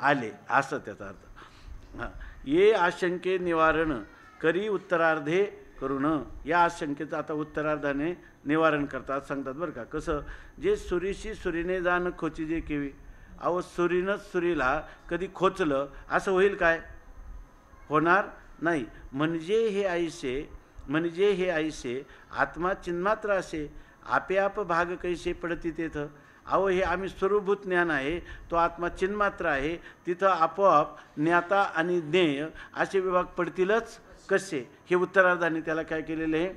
आले असं त्याचा अर्थ. हां, ये आशंके निवारण करी उत्तरार्धे करून. या आशंकेचं आता उत्तरार्धाने निवारण करतात सांगतात बरं का. कसं, जे सुरीशी सुरीने जाण खोची जे केवी. अहो सुरीनंच सुरीला कधी खोचलं असं होईल काय, होणार नाही. म्हणजे हे ऐसे आत्मा चिन्मात्र असे आपे आप भाग कैसे पडती तेथं. अहो हे आम्ही स्वरूभूत ज्ञान आहे, तो आत्मा चिन्मात्र आहे, तिथं आपोआप ज्ञाता आणि ज्ञेय असे विभाग पडतीलच कसे. हे उत्तरार्धाने त्याला काय केलेलं आहे,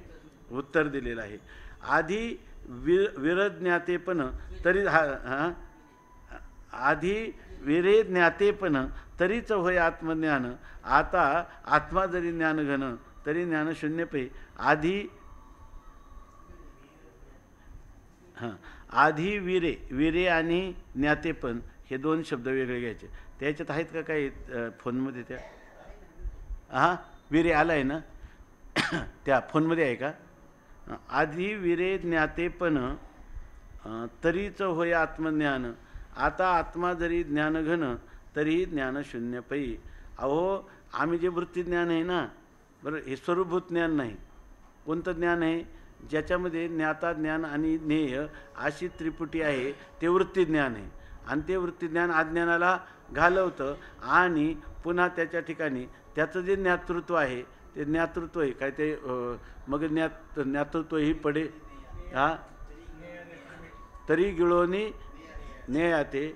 उत्तर दिलेलं आहे. आधी विरज्ञातेपण तरी आधी विरे ज्ञातेपण तरीच होय आत्मज्ञान. आता आत्मा जरी ज्ञानघन तरी ज्ञानशून्य पै. आधी विरे आणि ज्ञातेपण हे दोन शब्द वेगळे घ्यायचे. त्याच्यात आहेत का काही फोनमध्ये त्या? विरे आला आहे ना त्या फोनमध्ये आहे का? आधी विरे ज्ञातेपण तरीच होय आत्मज्ञान. आता आत्मा जरी ज्ञानघन तरी ज्ञानशून्य पै. अहो आम्ही जे वृत्तीज्ञान आहे ना, बरं, हे स्वरूपभूत ज्ञान नाही. कोणतं ज्ञान आहे? ज्याच्यामध्ये ज्ञाता ज्ञान आणि ज्ञेय अशी त्रिपुटी आहे, ते वृत्तीज्ञान आहे. आणि ते वृत्तीज्ञान अज्ञानाला घालवतं आणि पुन्हा त्याच्या ठिकाणी त्याचं जे ज्ञातृत्व आहे ते ज्ञातृत्व आहे काय ते मग ज्ञातृत्व ही पडे तरी गिळोनी ज्ञेयाते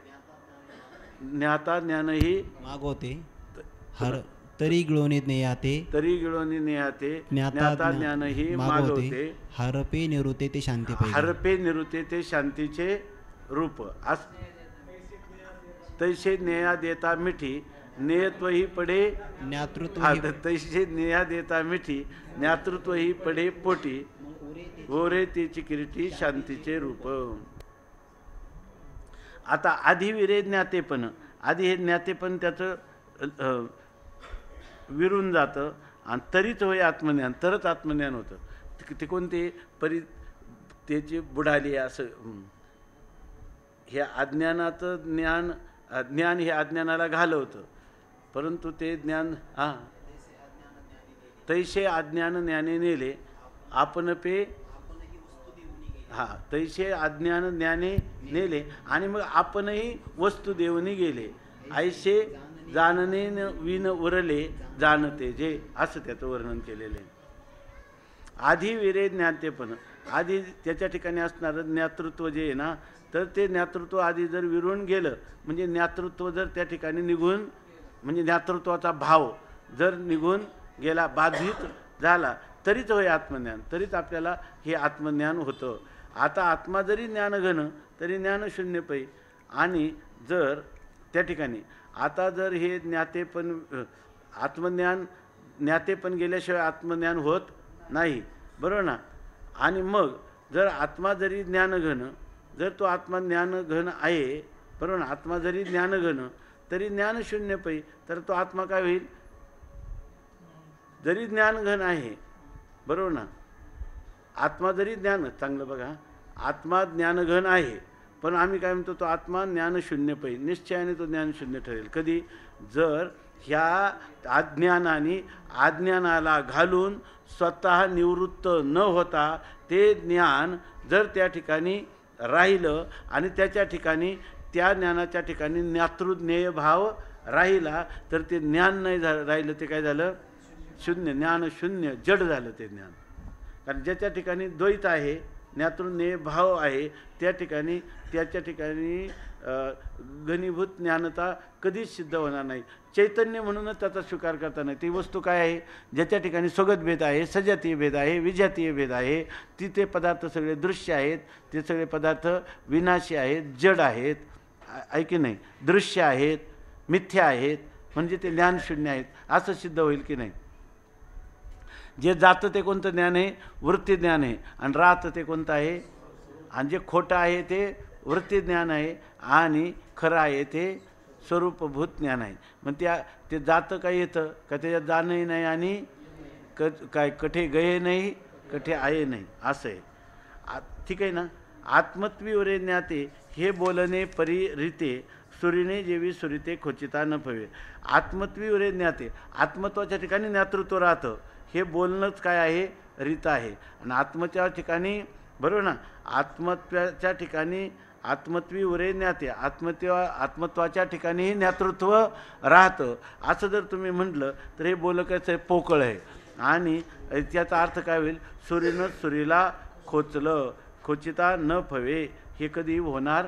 ज्ञाता ज्ञानही मागवते तरी गिळोनी ज्ञेयाते ज्ञाता ज्ञानही मागवते हरपे निवृत्ते ते शांती. हरपे निवृत्ते ते शांतीचे रूप. तैसे ज्ञेया देता मिठी ज्ञेयत्व ही पडे ज्ञातृत्व. तैसे ज्ञेया देता मिठी ज्ञातृत्व ही पडे पोटी. ओरे तिची किरीटी शांतीचे रूप. आता आधी विरे ज्ञातेपण. आधी हे ज्ञातेपण त्याचं विरून जातं आणि तरीच होय आत्मज्ञान. तरच आत्मज्ञान होतं. ते कोणते त्याची बुडाली असं. हे अज्ञानाचं ज्ञान हे अज्ञानाला घालवतं, परंतु ते ज्ञान तैसे अज्ञान ज्ञाने नेले आपण पे. तैसे अज्ञान ज्ञाने नेले आणि मग आपणही वस्तू देवनी गेले. ऐसे जाणणे विन उरले जाणते जे, असं त्याचं वर्णन केलेलं आहे. आधी विरे ज्ञातेपण. आधी त्याच्या ठिकाणी असणारं ज्ञातृत्व जे आहे ना, तर ते ज्ञातृत्व आधी जर विरून गेलं म्हणजे ज्ञातृत्व जर त्या ठिकाणी निघून म्हणजे ज्ञातृत्वाचा भाव जर निघून गेला, बाधित झाला, तरीच होय आत्मज्ञान. तरीच आपल्याला हे आत्मज्ञान होतं. आता आत्मा जरी ज्ञानघन तरी ज्ञानशून्य पै. आणि जर त्या ठिकाणी आता जर हे ज्ञातेपण आत्मज्ञान ज्ञातेपण गेल्याशिवाय आत्मज्ञान होत नाही, बरोबर ना. आणि मग जर आत्मा जरी ज्ञानघन, जर तो आत्मा ज्ञानघन आहे, बरोबर ना, आत्मा जरी ज्ञानघन तरी ज्ञानशून्य पै. तर तो आत्मा काय होईल? जरी ज्ञानघन आहे, बरोबर ना, आत्मा जरी ज्ञान, चांगलं बघा, आत्मा ज्ञानघन आहे, पण आम्ही काय म्हणतो, तो आत्मा ज्ञानशून्य पै. निश्चयाने तो ज्ञानशून्य ठरेल. कधी? जर ह्या अज्ञानाने अज्ञानाला घालून स्वतः निवृत्त न होता ते ज्ञान जर त्या ठिकाणी राहिलं आणि त्याच्या ठिकाणी त्या ज्ञानाच्या ठिकाणी ज्ञातृज्ञेय भाव राहिला, तर ते ज्ञान नाही राहिलं, ते काय झालं? शून्य. ज्ञानशून्य, जड झालं ते ज्ञान. कारण ज्याच्या ठिकाणी द्वैत आहे, ज्ञातृज्ञेय भाव आहे, त्या ठिकाणी त्याच्या ठिकाणी घनीभूत ज्ञानता कधीच सिद्ध होणार नाही. चैतन्य म्हणूनच त्याचा स्वीकार करता नाही. ती वस्तू काय आहे? ज्याच्या ठिकाणी स्वगत भेद आहे, सजातीय भेद आहे, विजातीय भेद आहे, तिथे पदार्थ सगळे दृश्य आहेत, ते सगळे पदार्थ विनाशी आहेत, जड आहेत, आहे की नाही, दृश्य आहेत, मिथ्या आहेत, म्हणजे ते ज्ञानशून्य आहेत, असं सिद्ध होईल की नाही. जे जातं ते कोणतं ज्ञान आहे? वृत्ती ज्ञान आहे. आणि राहतं ते कोणतं आहे? आणि जे खोटं आहे ते वृत्ती ज्ञान आहे आणि खरं आहे ते स्वरूपभूत ज्ञान आहे. मग ते जातं काय येतं का? त्याच्यात जाणंही नाही आणि काय कठे गये नाही, कठे आहे नाही, असं आहे. ठीक आहे ना. आत्मत्वीवरे ज्ञाते हे बोलणे परी रीते सुरीने जेवी सुरीते खोचिता न फवे. आत्मत्वीवरे ज्ञाते, आत्मत्वाच्या ठिकाणी ज्ञातृत्व राहतं, हे बोलणंच काय आहे? रीत आहे. आणि आत्मच्या ठिकाणी, बरोबर ना, आत्मत्वाच्या ठिकाणी आत्मत्वी उरे ज्ञाते, आत्मत्वाच्या ठिकाणीही ज्ञातृत्व राहतं. असं जर तुम्ही म्हटलं तर हे बोलकाचं पोकळ आहे. आणि त्याचा अर्थ काय होईल? सुरीनं सुरीला खोचलं, खोचिता न फवे, हे कधी होणार?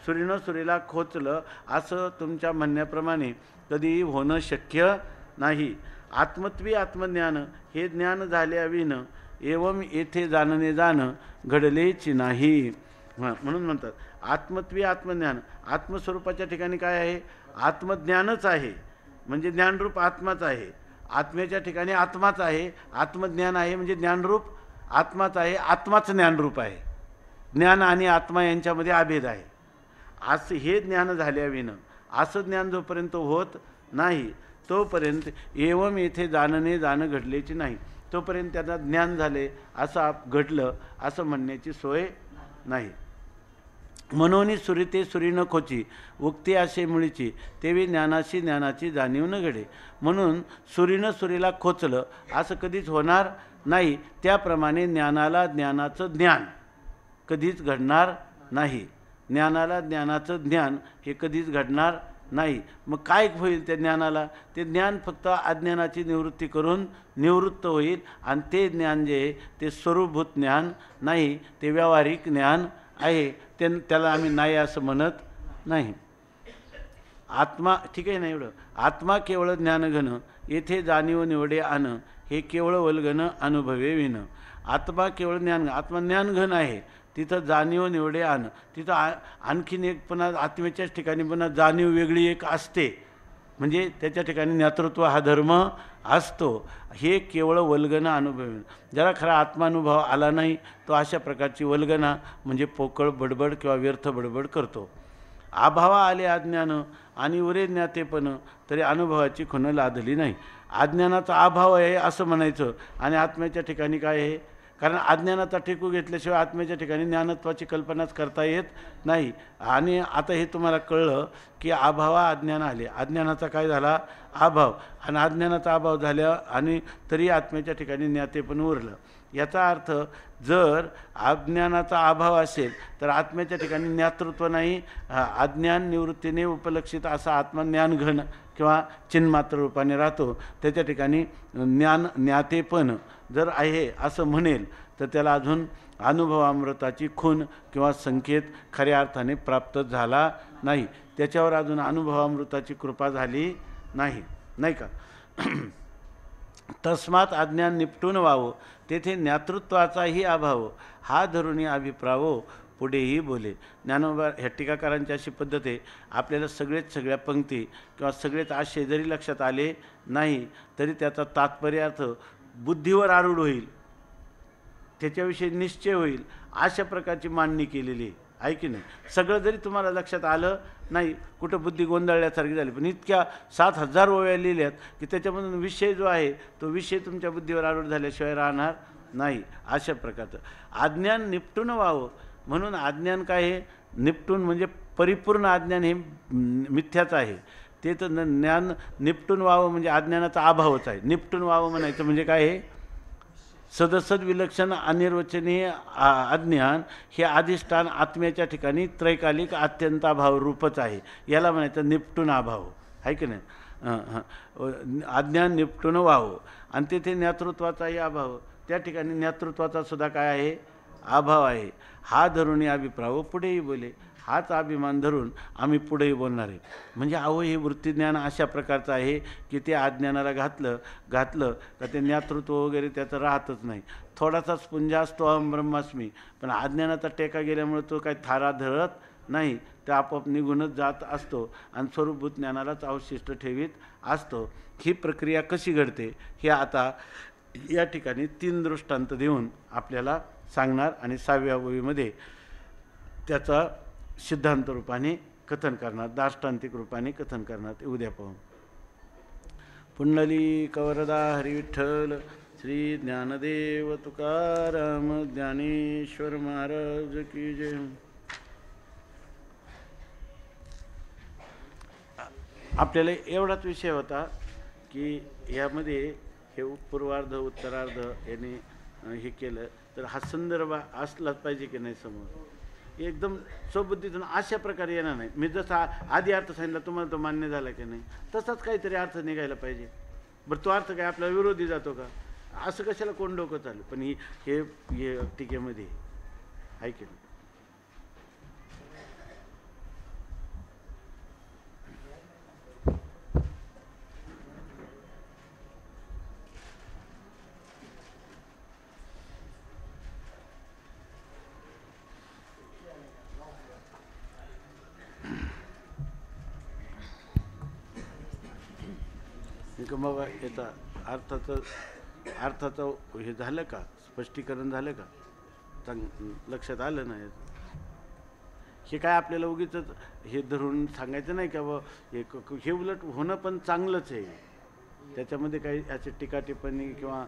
सुरीनं सुरीला खोचलं असं तुमच्या म्हणण्याप्रमाणे कधीही होणं शक्य नाही. आत्मत्वी आत्मज्ञान हे ज्ञान झाल्याविन एवं येथे जाणणे जाणं घडलेच नाही. म्हणून म्हणतात आत्मत्वी आत्मज्ञान. आत्मस्वरूपाच्या ठिकाणी काय आहे? आत्मज्ञानच आहे, म्हणजे ज्ञानरूप आत्माच आहे. आत्म्याच्या ठिकाणी आत्माच आहे, आत्मज्ञान आहे म्हणजे ज्ञानरूप आत्माच आहे, आत्माच ज्ञानरूप आहे. ज्ञान आणि आत्मा यांच्यामध्ये अभेद आहे. असं हे ज्ञान झाल्याविनं असं ज्ञान जोपर्यंत होत नाही तोपर्यंत एवम येथे जाणणे जाणं घडलेची नाही. तोपर्यंत त्यांना ज्ञान झाले असं घडलं असं म्हणण्याची सोय नाही. मनोनी सुरिते सुरी न खोची उक्ती असे मुळीची तेवी ज्ञानाशी ज्ञानाची जाणीव न घडे. म्हणून सुरीनं सुरीला खोचलं असं कधीच होणार नाही. त्याप्रमाणे ज्ञानाला ज्ञानाचं ज्ञान कधीच घडणार नाही. ज्ञानाला ज्ञानाचं ज्ञान हे कधीच घडणार नाही. मग काय होईल त्या ज्ञानाला? ते ज्ञान फक्त अज्ञानाची निवृत्ती करून निवृत्त होईल आणि ते ज्ञान जे आहे ते स्वरूपभूत ज्ञान नाही, ते व्यावहारिक ज्ञान आहे. त्याला आम्ही नाही असं म्हणत नाही. आत्मा ठीक आहे ना एवढं. आत्मा केवळ ज्ञानघन येथे जाणीव निवडे आण हे केवळ वल्गन अनुभवे विन. आत्मा केवळ ज्ञान, आत्मा ज्ञानघन आहे, तिथं जाणीव निवडे आण. तिथं आणखीन एक पुन्हा आत्मेच्याच ठिकाणी पुन्हा जाणीव वेगळी एक असते, म्हणजे त्याच्या ठिकाणी ज्ञातृत्व हा धर्म असतो. हे केवळ वल्गना अनुभव. ज्याला खरा आत्मानुभव आला नाही तो अशा प्रकारची वल्गना म्हणजे पोकळ बडबड किंवा व्यर्थ बडबड करतो. आभावा आले अज्ञान आणि उरे ज्ञातेपण तरी अनुभवाची खुण लादली नाही. अज्ञानाचा अभाव आहे असं म्हणायचं आणि आत्म्याच्या ठिकाणी काय आहे? कारण अज्ञानाचा टेकू घेतल्याशिवाय आत्म्याच्या ठिकाणी ज्ञानत्वाची कल्पनाच करता येत नाही. आणि आता हे तुम्हाला कळलं की अभावा अज्ञान आले, अज्ञानाचा काय झाला? अभाव. आणि अज्ञानाचा अभाव झाल्या आणि तरी आत्म्याच्या ठिकाणी ज्ञातेपण उरलं. याचा अर्थ जर अज्ञानाचा अभाव असेल तर आत्म्याच्या ठिकाणी ज्ञातृत्व नाही, अज्ञान निवृत्तीने उपलक्षित असा आत्मा ज्ञानघन किंवा चिन्मात्र रूपाने राहतो. त्याच्या ठिकाणी ज्ञातेपण जर आहे असं म्हणेल तर त्याला अजून अनुभवामृताची खूण किंवा संकेत खऱ्या अर्थाने प्राप्त झाला नाही. त्याच्यावर अजून अनुभवामृताची कृपा झाली नाही, नाही का? तस्मात अज्ञान निपटून व्हावं तेथे ज्ञातृत्वाचाही अभाव हा धरुणी अभिप्रावो पुढेही बोले. ज्ञानोबा ह्या टीकाकारांची अशी पद्धत आहे, आपल्याला सगळ्या पंक्ती किंवा सगळेच आशय जरी लक्षात आले नाही तरी त्याचा तात्पर्यार्थ बुद्धीवर आरूढ होईल, त्याच्याविषयी निश्चय होईल अशा प्रकारची मांडणी केलेली आहे की नाही? सगळं जरी तुम्हाला लक्षात आलं नाही, कुठं बुद्धी गोंधळल्यासारखी झाली, पण इतक्या 7,000 ओव्या लिहिल्यात की त्याच्यामधून विषय जो आहे तो विषय तुमच्या बुद्धीवर आरूढ झाल्याशिवाय राहणार नाही. अशा प्रकारचं अज्ञान निपटून व्हावं. म्हणून अज्ञान काय आहे? निपटून म्हणजे परिपूर्ण अज्ञान हे मिथ्याचं आहे. ते तर ज्ञान निपटून व्हावं म्हणजे अज्ञानाचा अभावच आहे. निपटून व्हावं म्हणायचं म्हणजे काय आहे? सदसद विलक्षण अनिर्वचनीय अज्ञान हे अधिष्ठान आत्म्याच्या ठिकाणी त्रैकालिक अत्यंताभाव रूपच आहे. याला म्हणायचं निपटून अभाव आहे की नाही? अज्ञान निपटून व्हावं आणि तेथे ज्ञातृत्वाचाही अभाव, त्या ठिकाणी ज्ञातृत्वाचा सुद्धा काय आहे? अभाव आहे. हा धरुणी अभिप्राव पुढेही बोले. हाच अभिमान धरून आम्ही पुढेही बोलणार आहे. म्हणजे अहो हे वृत्तीज्ञान अशा प्रकारचं आहे की ते अज्ञानाला घातलं का ते ज्ञातृत्व वगैरे त्याचं राहतच नाही. थोडासा स्पुंज असतो अहम ब्रह्मास्मी, पण अज्ञानाचा टेका गेल्यामुळे तो काही थारा धरत नाही, ते आपोआप निघूनच जात असतो आणि स्वरूपभूत ज्ञानालाच अवशिष्ट ठेवीत असतो. ही प्रक्रिया कशी घडते हे आता या ठिकाणी 3 दृष्टांत देऊन आपल्याला सांगणार आणि 6व्या ओळीमध्ये त्याचा सिद्धांत रूपाने कथन करणार, दाष्टांतिक रूपाने कथन करणार. ते उद्या पाहू. पुंडलिक वरदा हरी विठ्ठल श्री ज्ञानदेव तुकाराम ज्ञानेश्वर महाराज की जय. आपल्याला एवढाच विषय होता की यामध्ये हे पूर्वार्ध उत्तरार्ध याने हे केलं तर हा संदर्भ असलाच पाहिजे की नाही समोर. एकदम स्वबुद्धीतून अशा प्रकारे येणार नाही. मी जसा आधी अर्थ सांगितला तुम्हाला तो मान्य झाला की नाही, तसाच काहीतरी अर्थ निघायला पाहिजे. बरं तो अर्थ काय आपला विरोधी जातो का? असं कशाला कोण डोकं चालू? पण हे टीकेमध्ये आहे की नाही? की बाबा याचा अर्थाचं हे झालं का, स्पष्टीकरण झालं का, लक्षात आलं ना याचं. हे काय आपल्याला उगीच हे धरून सांगायचं नाही का बा हे उलट होणं पण चांगलंच आहे. त्याच्यामध्ये काही याचे टीका टिप्पणी किंवा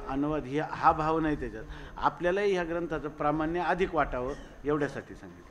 अनुवाद हा भाव नाही त्याच्यात. आपल्यालाही ह्या ग्रंथाचं प्रामाण्य अधिक वाटावं एवढ्यासाठी सांगितलं.